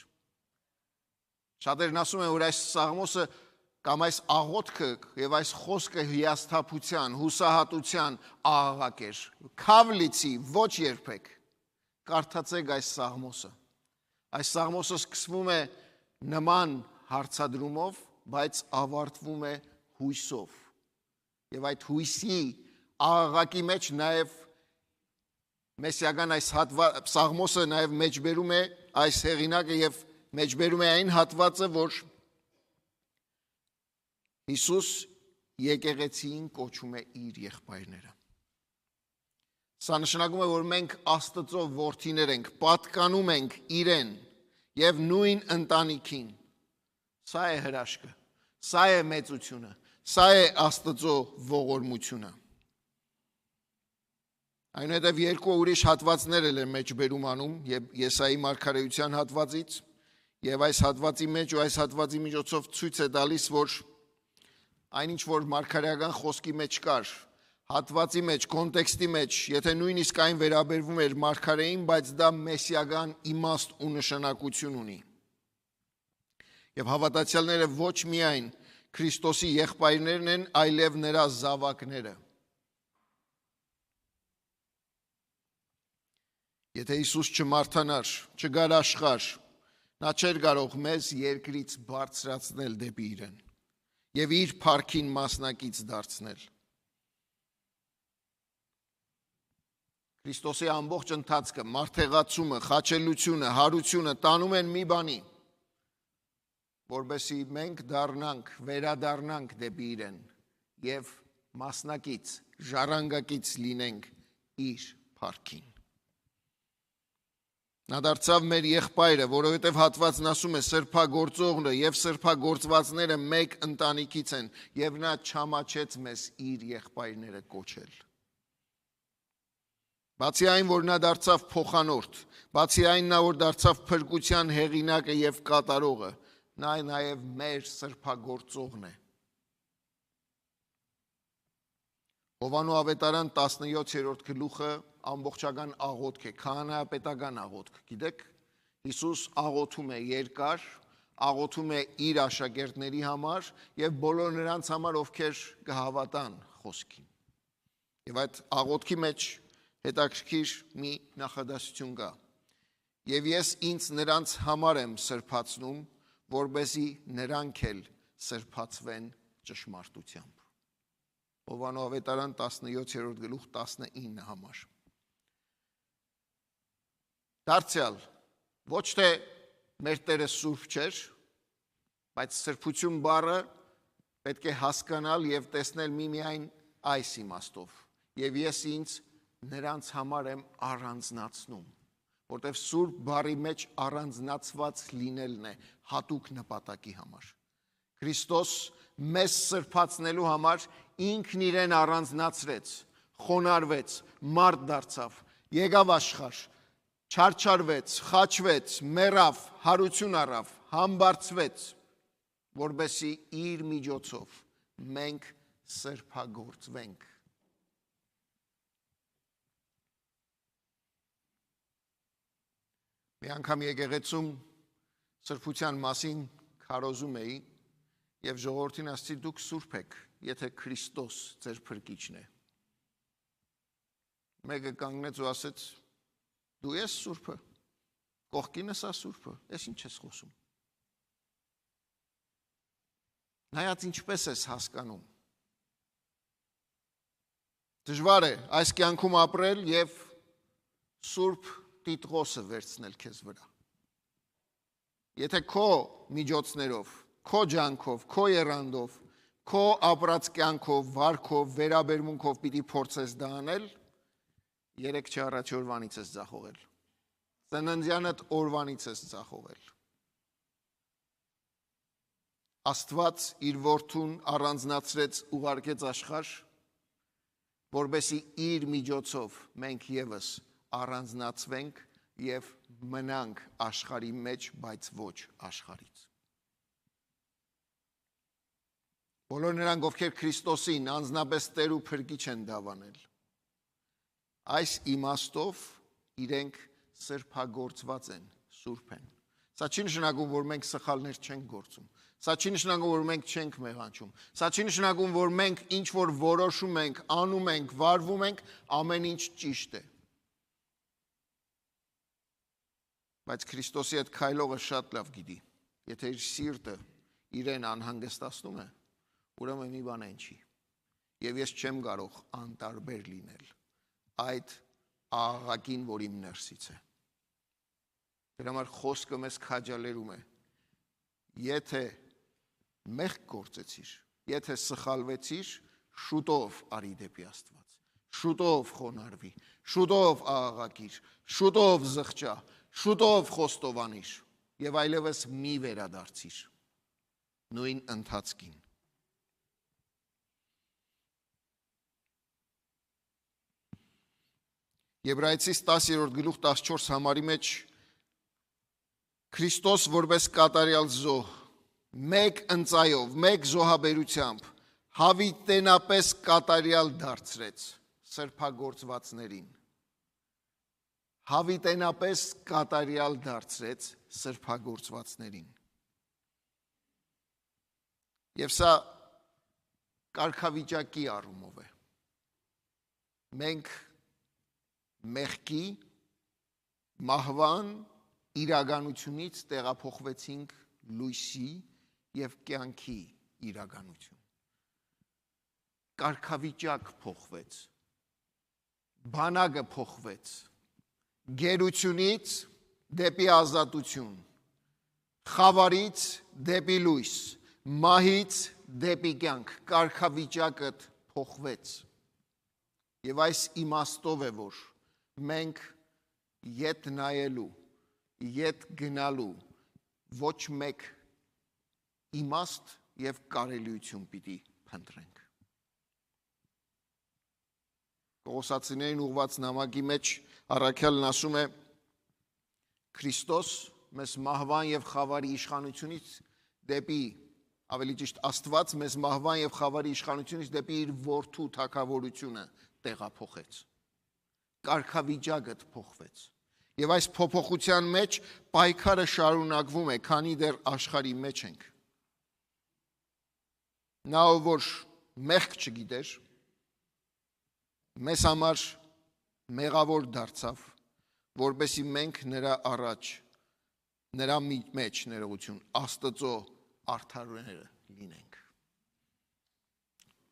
Speaker 2: Շատերն ասում են, որ այս սաղմոսը կամ այս աղոթքը և այս խոսքը հիասթափության, հուսահատության աղաղակ էր։ Քավ լիցի, ոչ երբեք։ Կարդացեք այս սաղմոսը։ Այս սաղմոսը սկսվում է նման հարցադրումով, բայց ավարտվում է հույսով։ Եվ այդ հույսի աղաղակի մեջ նաև մեսիական այս սաղմոսը նաև մեջբերում է այս հեղինակը և մեջբերում է այն հատվածը, որ Հիսուս եկեղեցիին կոչում է իր եղբայրները։ Սա նշանակում է, որ մենք Աստծո որդիներ ենք, պատկանում ենք իրեն և նույն ընտանիքին։ Սա է հրաշքը, սա է մեծությունը, սա է Աստծո ողորմությունը։ Այնուհետև երկու ուրիշ հատվածներ էլ է մեջբերում անում Եսայի մարգարեության հատվածից և այս հատվածի մեջ ու այս հատվածի միջոցով ցույց է տալիս, որ այնինչ որ մարգարեական խոսքի մեջ կար, հատվածի մեջ, կոնտեքստի մեջ, եթե նույնիսկ այն վերաբերվում էր մարգարեին, բայց դա մեսիական իմաստ ու նշանակություն ունի։ Եվ հավատացյալները ոչ միայն Քրիստոսի եղբայրներն են, այլև նրա զավակները։ Եթե Հիսուս չմարթանար, չգար աշխարհ, նա չէր կարող մեզ երկրից բարձրացնել դեպի իրեն եւ իր փառքին մասնակից դարձնել։ Քրիստոսի ամբողջ ընթացքը, մարդեղացումը, խաչելությունը, հարությունը տանում են մի բանի, որբեսի մենք դառնանք, վերադառնանք դեպի իրեն եւ մասնակից, ժառանգակից լինենք իր փառքին։ Նա դարձավ մեր եղբայրը, որովհետև հատվածն ասում է սրբագործողը եւ սրբագործվածները մեկ ընտանիքից են եւ նա չամաչեց մեզ իր եղբայրները կոչել։ Բացի այն, որ նա դարձավ փոխանորդ, բացի այն, նա որ դարձավ փրկության հեղինակը եւ կատարողը, նա նաեւ մեր սրբագործողն է։ Հովանու ավետարան 17-րդ գլուխը ամբողջական աղոթք է, քահանայապետական աղոթք։ Գիտեք, Հիսուս աղոթում է երկար, աղոթում է իր աշակերտների համար եւ բոլոր նրանց համար, ովքեր կհավատան խոսքին։ Եվ այդ աղոթքի մեջ հետաքրքիր մի նախադասություն կա։ Եվ ես ինձ նրանց համար եմ սրբացնում, որպեսզի նրանք էլ սրբացվեն ճշմարտությամբ։ Հովանու ավետարան 17-րդ գլուխ 19 համար։ Դարձյալ, ոչ թե մեր Տերը սուրբ չէր, բայց սրբություն բառը պետք է հասկանալ եւ տեսնել միմիայն այս իմաստով։ Եվ ես ինձ նրանց համար եմ առանձնացնում, որտեղ սուրբ բառի մեջ առանձնացված լինելն է հատուկ նպատակի համար։ Քրիստոս մեզ սրբացնելու համար ինքն իրեն առանձնացրեց, խոնարհվեց, մարդ դարձավ, եկավ աշխարհ, չարչարվեց, խաչվեց, մեռավ, հարություն առավ, համբարձվեց, որպեսզի իր միջոցով մենք սրբագործվենք։ Մի անգամ եկեղեցում սրբության մասին քարոզում էի եւ ժողովրդին ասացի դուք սուրբ եք, եթե Քրիստոս ձեր փրկիչն է։ Մեկը կանգնեց ու ասեց դու ես սուրբը, կողքինս է սուրբը, ես ինչ ես խոսում։ Նայած ինչպես ես հասկանում։ Դժվար է այս կյանքում ապրել եւ սուրբ տիտղոսը վերցնել քեզ վրա։ Եթե քո միջոցներով, քո ջանքով, քո եռանդով, քո ապրած կյանքով, վարքով, վերաբերմունքով պիտի փորձես դա անել, 3 առաջ օրվանից ես ձախողել։ Ծննդյանդ օրվանից ես ձախողել։ Աստված իր որդուն առանձնացրեց, ուղարկեց աշխարհ, որպեսզի իր միջոցով մենք եւս առանձնացվենք եւ մնանք աշխարհի մեջ, բայց ոչ աշխարհից։ Բոլոր նրանք, ովքեր Քրիստոսին անձնապես Տեր ու Փրկիչ են դավանել, այս իմաստով իրենք սրբագործված են, սուրբ են։ Սա չի նշանակում, որ մենք սխալներ չենք գործում։ Սա չի նշանակում, որ մենք չենք մեղանչում։ Սա չի նշանակում, որ մենք ինչ որ որոշում ենք, անում ենք, վարվում ենք, ամեն ինչ ճիշտ է։ Բայց Քրիստոսի այդ քայլողը շատ լավ գիտի, եթե իր սիրտը իրեն անհանգստացնում է, ուրեմն մի բան չի։ Եվ ես չեմ կարող անտարբեր լինել այդ աղաղակին, որ իմ ներսից է։ Դրա համար խոսքը մեզ քաջալերում է։ Եթե մեղք գործեցիր, եթե սխալվեցիր, շուտով արի դեպի Աստված, շուտով խոնարհվի, շուտով աղաղակիր, շուտով զղջա, շուտով խոստովանիր եւ այլևս մի վերադարձիր նույն ընթացքին։ Եբրայեցիս 10-րդ գլուխ 14 համարի մեջ Քրիստոս որպես կատարյալ զոհ, մեկ ընծայով, մեկ զոհաբերությամբ հավիտենապես կատարյալ դարձրեց սրբագործվածներին։ Հավիտենապես կատարյալ դարձրեց սրբագործվածներին։ Եվ սա կարգավիճակի առումով է։ Մենք մեղքի մահվան իրականությունից տեղափոխվեցինք լույսի և կյանքի իրականություն։ Կարգավիճակ փոխվեց, բանակը փոխվեց, գերությունից դեպի ազատություն, խավարից դեպի լույս, մահից դեպի կյանք, կարգավիճակը փոխվեց։ Եվ այս իմաստով է, որ մենք ետ նայելու, ետ գնալու ոչ մեկ իմաստ և կարելիություն պիտի փնտրենք։ Կողոսացիներին ուղված նամակի մեջ առաքյալն ասում է. Քրիստոս մեզ մահվան և խավարի իշխանությունից դեպի, ավելի ճիշտ Աստված մեզ մահվան և խավարի իշխանությունից դեպի իր որդու թագավորությունը տեղափոխեց։ Կարգավիճակը փոխվեց։ Եվ այս փոփոխության մեջ պայքարը շարունակվում է, քանի դեռ աշխարհի մեջ ենք։ Նա, որ մեղք չգիտեր, մեզ համար մեղավոր դարձավ, որպեսզի մենք նրա առաջ, նրա մեջ ներողություն, Աստծո արդարները լինենք։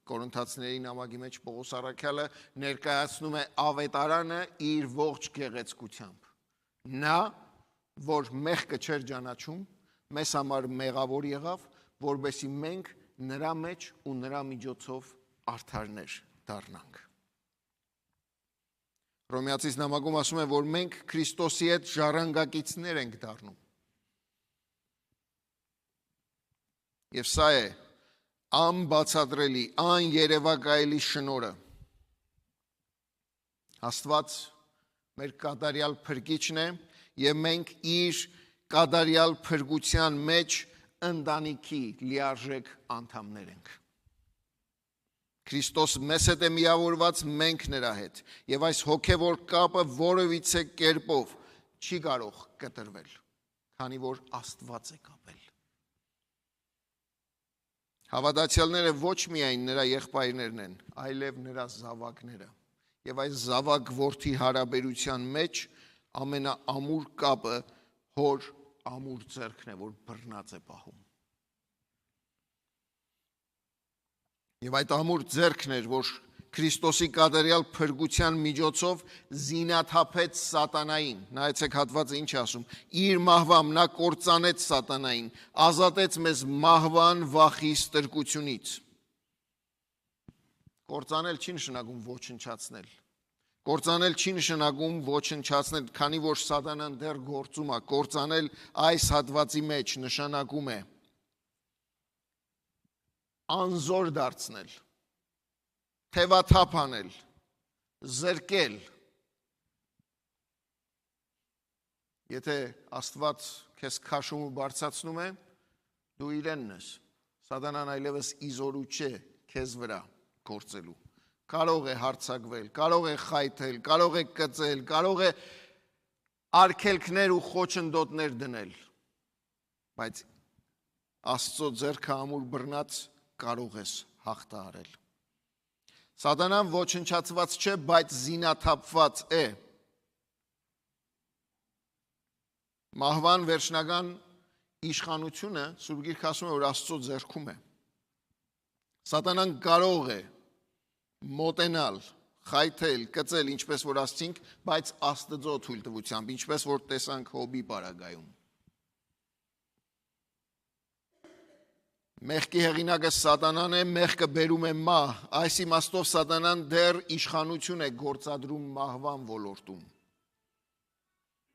Speaker 2: Կորինթացիների նամակի մեջ Պողոս առաքյալը ներկայացնում է ավետարանը իր ողջ գեղեցկությամբ։ Նա, որ մեղքը չէր ճանաչում, մեզ համար մեղավոր եղավ, որպեսզի մենք նրա մեջ ու նրա միջոցով արդարներ դառնանք։ Հռոմեացիս նամակում ասում է, որ մենք Քրիստոսի հետ ժառանգակիցներ ենք դառնում։ Եվ սա է անբացատրելի, աներևակայելի շնորհը։ Աստված մեր կատարյալ փրկիչն է, եւ մենք իր կատարյալ փրկության մեջ ընտանիքի լիարժեք անդամներ ենք։ Քրիստոս մեզ հետ է միավորված, մենք նրա հետ, եւ այս հոգեվոր կապը որևիցե կերպով չի կարող կտրվել, քանի որ Աստված է կապել։ Հավատացյալները ոչ միայն նրա եղբայրներն են, այլև նրա զավակները։ Եվ այս զավակ որդի հարաբերության մեջ ամենաամուր կապը հոր ամուր ձեռքն է, որ բռնած է պահում։ Եվ այդ ամուր ձեռքն էր, որ Քրիստոսի կատարյալ փրկության միջոցով զինաթափեց սատանային։ Նայեցեք հատվածը ինչ է ասում. իր մահվամբ նա կործանեց սատանային, ազատեց մեզ մահվան վախի ստրկությունից։ Կործանել չի նշանակում ոչնչացնել։ Կործանել չի նշանակում ոչնչացնել, քանի որ սատանան դեռ գործում է։ Կործանել այս հատվածի մեջ նշանակում է անզոր դարձնել, թևաթափ անել, զրկել։ Եթե Աստված քեզ քաշում ու բարձրացնում է, դու իրենն ես։ Սատանան այլևս իզորու չէ քեզ վրա գործելու։ Կարող է հարձակվել, կարող է խայթել, կարող է կծել, կարող է արգելքներ ու խոչընդոտներ դնել, բայց Աստծո ձեռքը ամուր բռնած կարող ես հաղթահարել։ Սատանան ոչնչացված չէ, բայց զինաթափված է։ Մահվան վերջնական իշխանությունը Սուրբ Գիրքը ասում է, որ Աստծո ձեռքում է։ Սատանան կարող է մոտենալ, խայթել, կծել, ինչպես որ ասցինք, բայց Աստծո թույլտվությամբ, ինչպես որ տեսանք Հոբի պարագայում։ Մեղքի հեղինակը սատանան է, մեղքը բերում է մահ, այս իմաստով սատանան դեռ իշխանություն է գործադրում մահվան ոլորտում։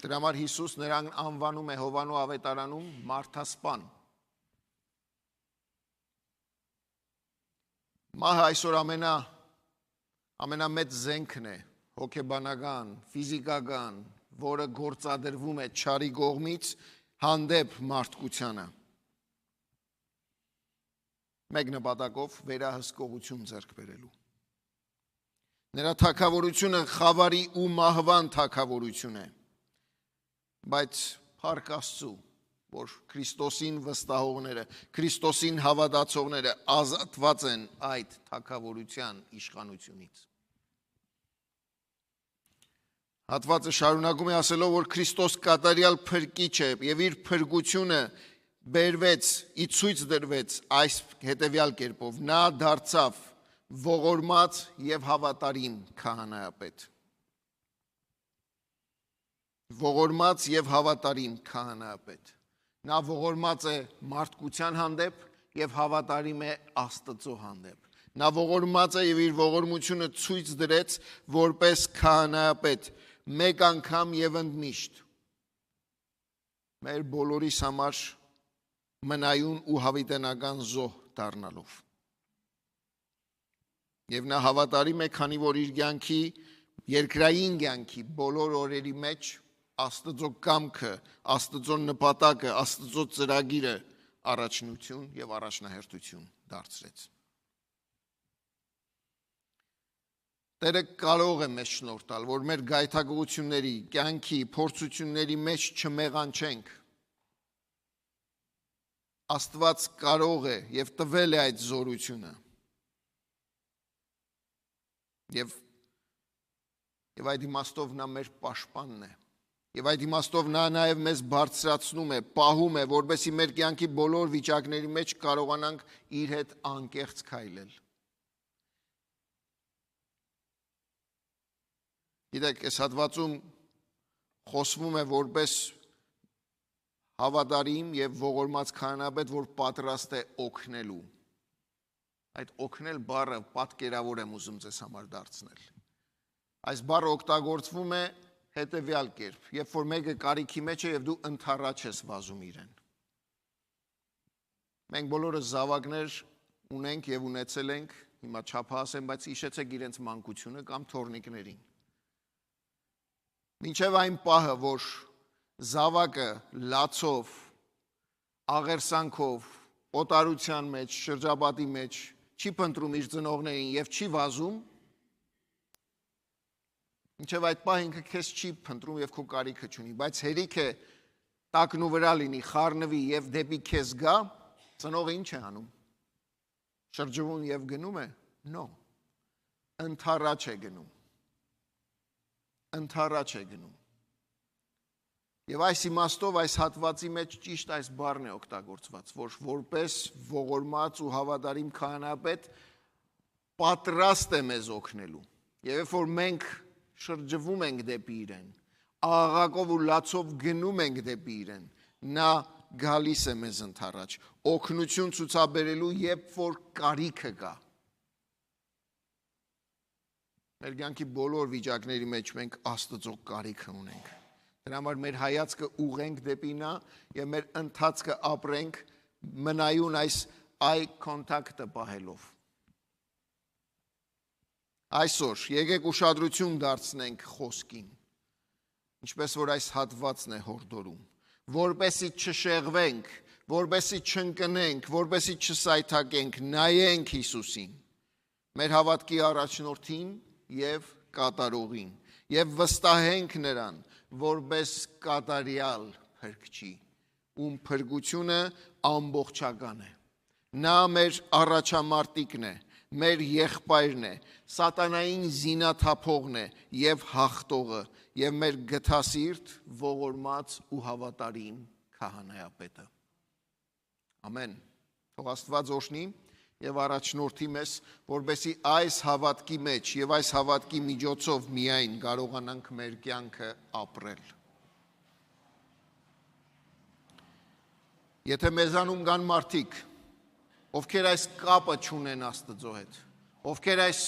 Speaker 2: Դրա համար Հիսուս նրան անվանում է Հովանու ավետարանում մարդասպան։ Մահը այսօր ամենամեծ զենքն է, հոգեբանական, ֆիզիկական, որը գործադրվում է չարի կողմից հանդեպ մարդկությանը։ Մեկ նպատակով վերահսկողություն ձեռք բերելու։ Նրա թագավորությունը խավարի ու մահվան թագավորություն է, բայց փառք Աստծու, որ Քրիստոսին վստահողները, Քրիստոսին հավատացողները ազատված են այդ թագավորության իշխանությունից։ Հատվածը շարունակում է ասելով, որ Քրիստոս կատարյալ փրկիչ է եւ իր փրկությունը բերվեց, ի ցույց դրվեց այս հետեւյալ կերպով. նա դարձավ ողորմած եւ հավատարիմ քահանայապետ։ Ողորմած եւ հավատարիմ քահանայապետ։ Նա ողորմած է մարդկության հանդեպ եւ հավատարիմ է Աստծո հանդեպ։ Նա ողորմած է եւ իր ողորմությունը ցույց դրեց որպես քահանայապետ մեկ անգամ եւ ընդմիշտ։ Մեր բոլորիս համար մնայուն ու հավիտենական զոհ դառնալով։ Եվ նա հավատարիմ է, քանի որ իր կյանքի, երկրային կյանքի բոլոր օրերի մեջ Աստծո կամքը, Աստծո նպատակը, Աստծո ծրագիրը առաջնություն եւ առաջնահերթություն դարձրեց։ Տերը կարող է մեզ շնորհ տալ, որ մեր գայթակղությունների, կյանքի, փորձությունների մեջ չմեղանչենք։ Աստված կարող է եւ տվել է այդ զորությունը։ Եվ այդ իմաստով նա մեր պաշտպանն է։ Եվ այդ իմաստով նա նաև մեզ բարձրացնում է, պահում է, որպեսզի մեր կյանքի բոլոր վիճակների մեջ կարողանանք իր հետ անկեղծ քայլել։ Գիտեք, այս հատվածում խոսվում է որպես հավատարիմ եւ ողորմած քահանայապետ, որ պատրաստ է օգնելու։ Այդ օգնել բառը պատկերավոր եմ ուզում ձեզ համար դարձնել։ Այս բառը օգտագործվում է հետևյալ կերպ, երբ որ մեկը կարիքի մեջ է եւ դու ընդառաջ ես վազում իրեն։ Մենք բոլորս զավակներ ունենք եւ ունեցել ենք, հիմա չափահաս են, բայց հիշեցեք իրենց մանկությունը կամ թորնիկներին։ Մինչև այն պահը, որ զավակը լացով, աղերսանքով, օտարության մեջ, շրջապատի մեջ չի փնտրում իր ծնողներին եւ չի վազում, մինչև այդ պահ ինքը քեզ չի փնտրում եւ քո կարիքը չունի, բայց հերիք է տակնու վրա լինի, խառնվի եւ դեպի քեզ գա, ծնողը ինչ է անում։ Շրջվում եւ գնում է։ No։ Ընդառաջ է գնում։ Ընդառաջ է գնում։ Եվ այս իմաստով այս հատվածի մեջ ճիշտ այս բառն է օգտագործված, որ որպես ողորմած ու հավատարիմ քահանայապետ պատրաստ է մեզ օգնելու։ Եվ երբ որ մենք շրջվում ենք դեպի իրեն, աղաղակով ու լացով գնում ենք դեպի իրեն, նա գալիս է մեզ ընդառաջ, օգնություն ցուցաբերելու, երբ որ կարիքը կա։ Մեր կյանքի բոլոր վիճակների մեջ մենք Աստծո կարիքը ունենք։ Դրա համար մեր հայացքը ուղենք դեպի նա եւ մեր ընթացքը ապրենք մնայուն այս eye contact-ը պահելով։ Այսօր եկեք ուշադրություն դարձնենք խոսքին, ինչպես որ այս հատվածն է հորդորում, որպեսի չշեղվենք, որպեսի չընկնենք, որպեսի չսայթակենք, նայենք Հիսուսին, մեր հավատքի առաջնորդին եւ կատարողին, եւ վստահենք նրան, որպես կատարյալ փրկչի, ում փրկությունը ամբողջական է։ Նա մեր առաջամարտիկն է, մեր եղբայրն է, սատանային զինաթափողն է եւ հաղթողը, եւ մեր գթասիրտ, ողորմած ու հավատարիմ քահանայապետը։ Ամեն։ Թող Աստված օրհնի եւ առաջնորդի մեզ, որպեսզի այս հավատքի մեջ եւ այս հավատքի միջոցով միայն կարողանանք մեր կյանքը ապրել։ Եթե մեզանում կան մարդիկ, ովքեր այս կապը չունեն Աստծո հետ, ովքեր այս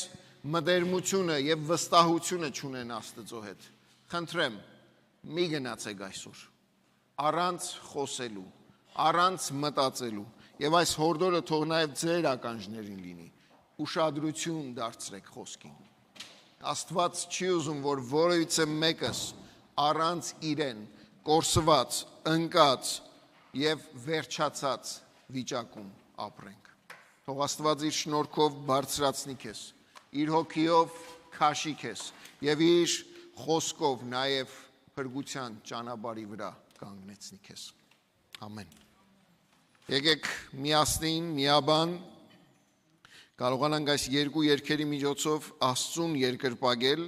Speaker 2: մտերմությունը եւ վստահությունը չունեն Աստծո հետ, խնդրեմ, մի գնացեք այսօր, առանց խոսելու, առանց մտածելու, եւ այս հորդորը թող նաեւ ձեր ականջներին լինի, ուշադրություն դարձրեք խոսքին։ Աստված չի ուզում, որ որևիցե մեկս առանց իրեն կորսված, ընկած եւ վերջացած վիճակում ապրենք։ Թող Աստված իր շնորհքով բարձրացնի քեզ, իր հոգիով քաշի քեզ եւ իր խոսքով նաեւ փրկության ճանապարհի վրա կանգնեցնի քեզ։ Ամեն։ Եկեք միասին, միաբան կարողանանք այս երկու երգերի միջոցով Աստծուն երկրպագել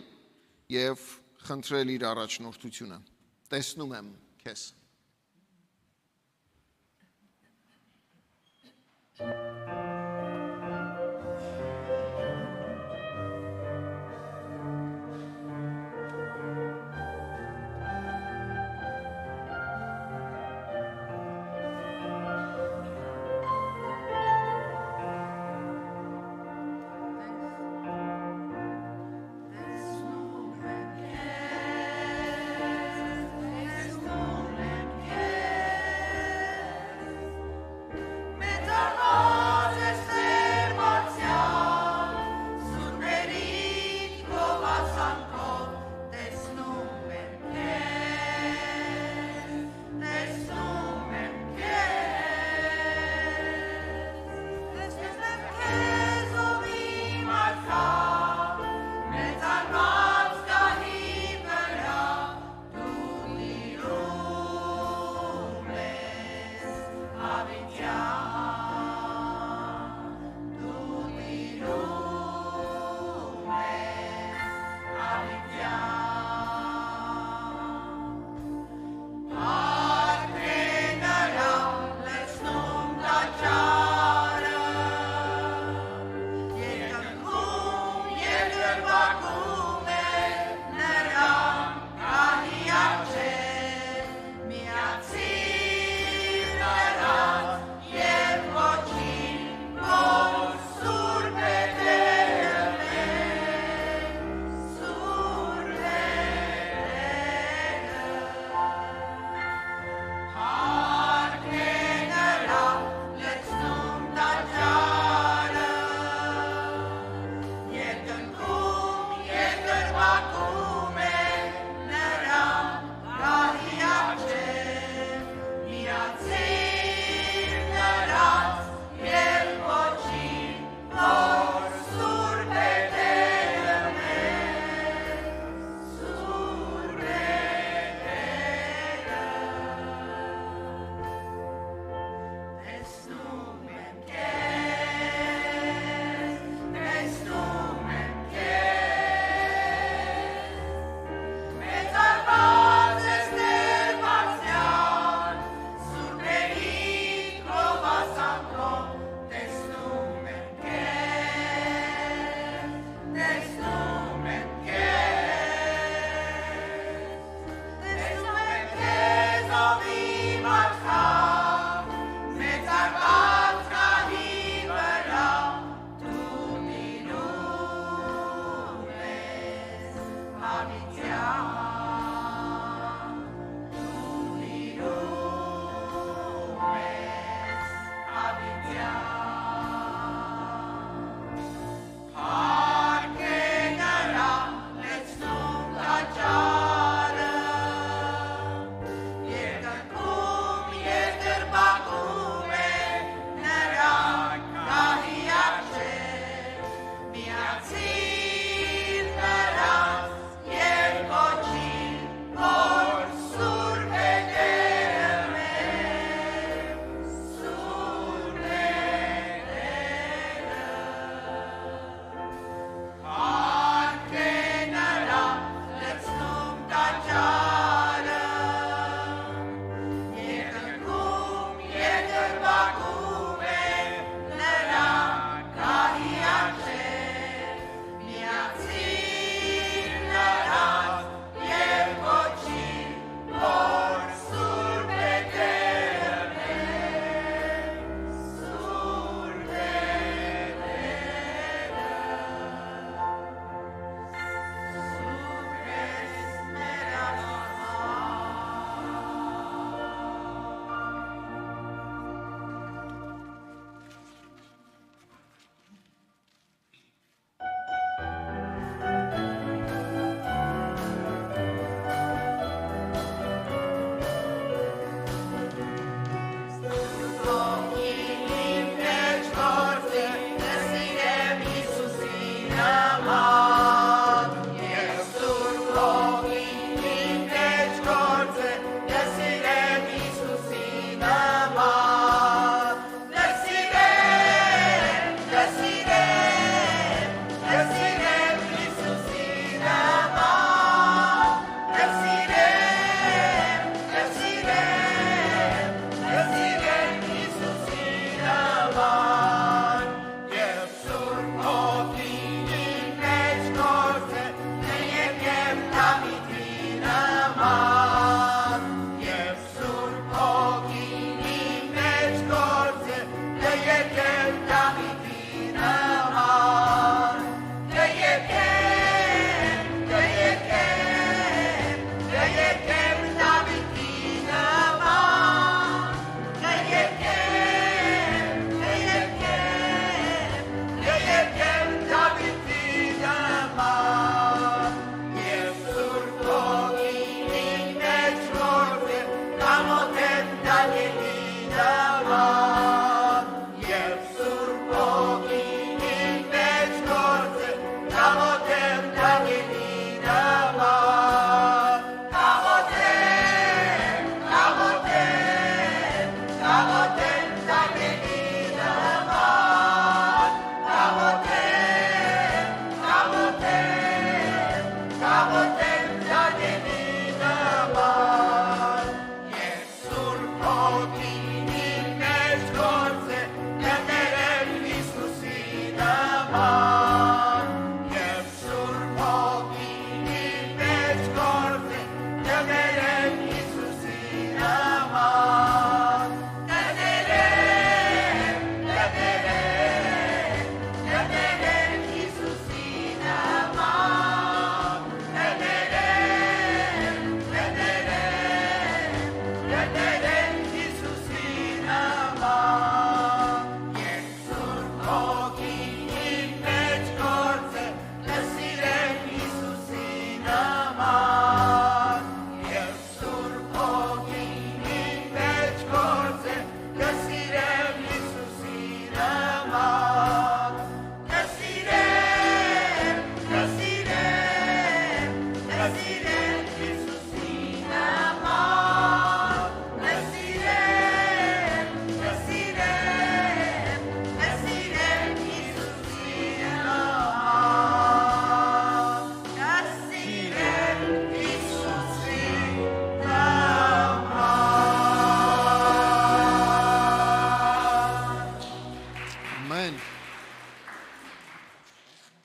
Speaker 2: եւ խնդրել իր առաջնորդությունը։ Տեսնում եմ քեզ։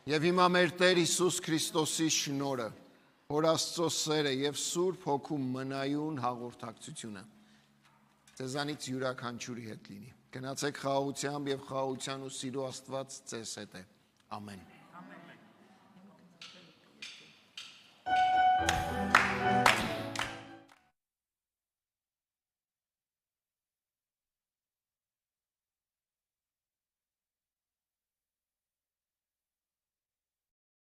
Speaker 2: Եվ հիմա մեր Տեր Հիսուս Քրիստոսի շնորհը, Հոր Աստծո սերը եւ Սուրբ Հոգու մնայուն հաղորդակցությունը ձեզանից յուրաքանչյուրի հետ լինի։ Գնացեք խաղաղությամբ եւ խաղաղության ու սիրո Աստված ձեզ հետ է։ Ամեն։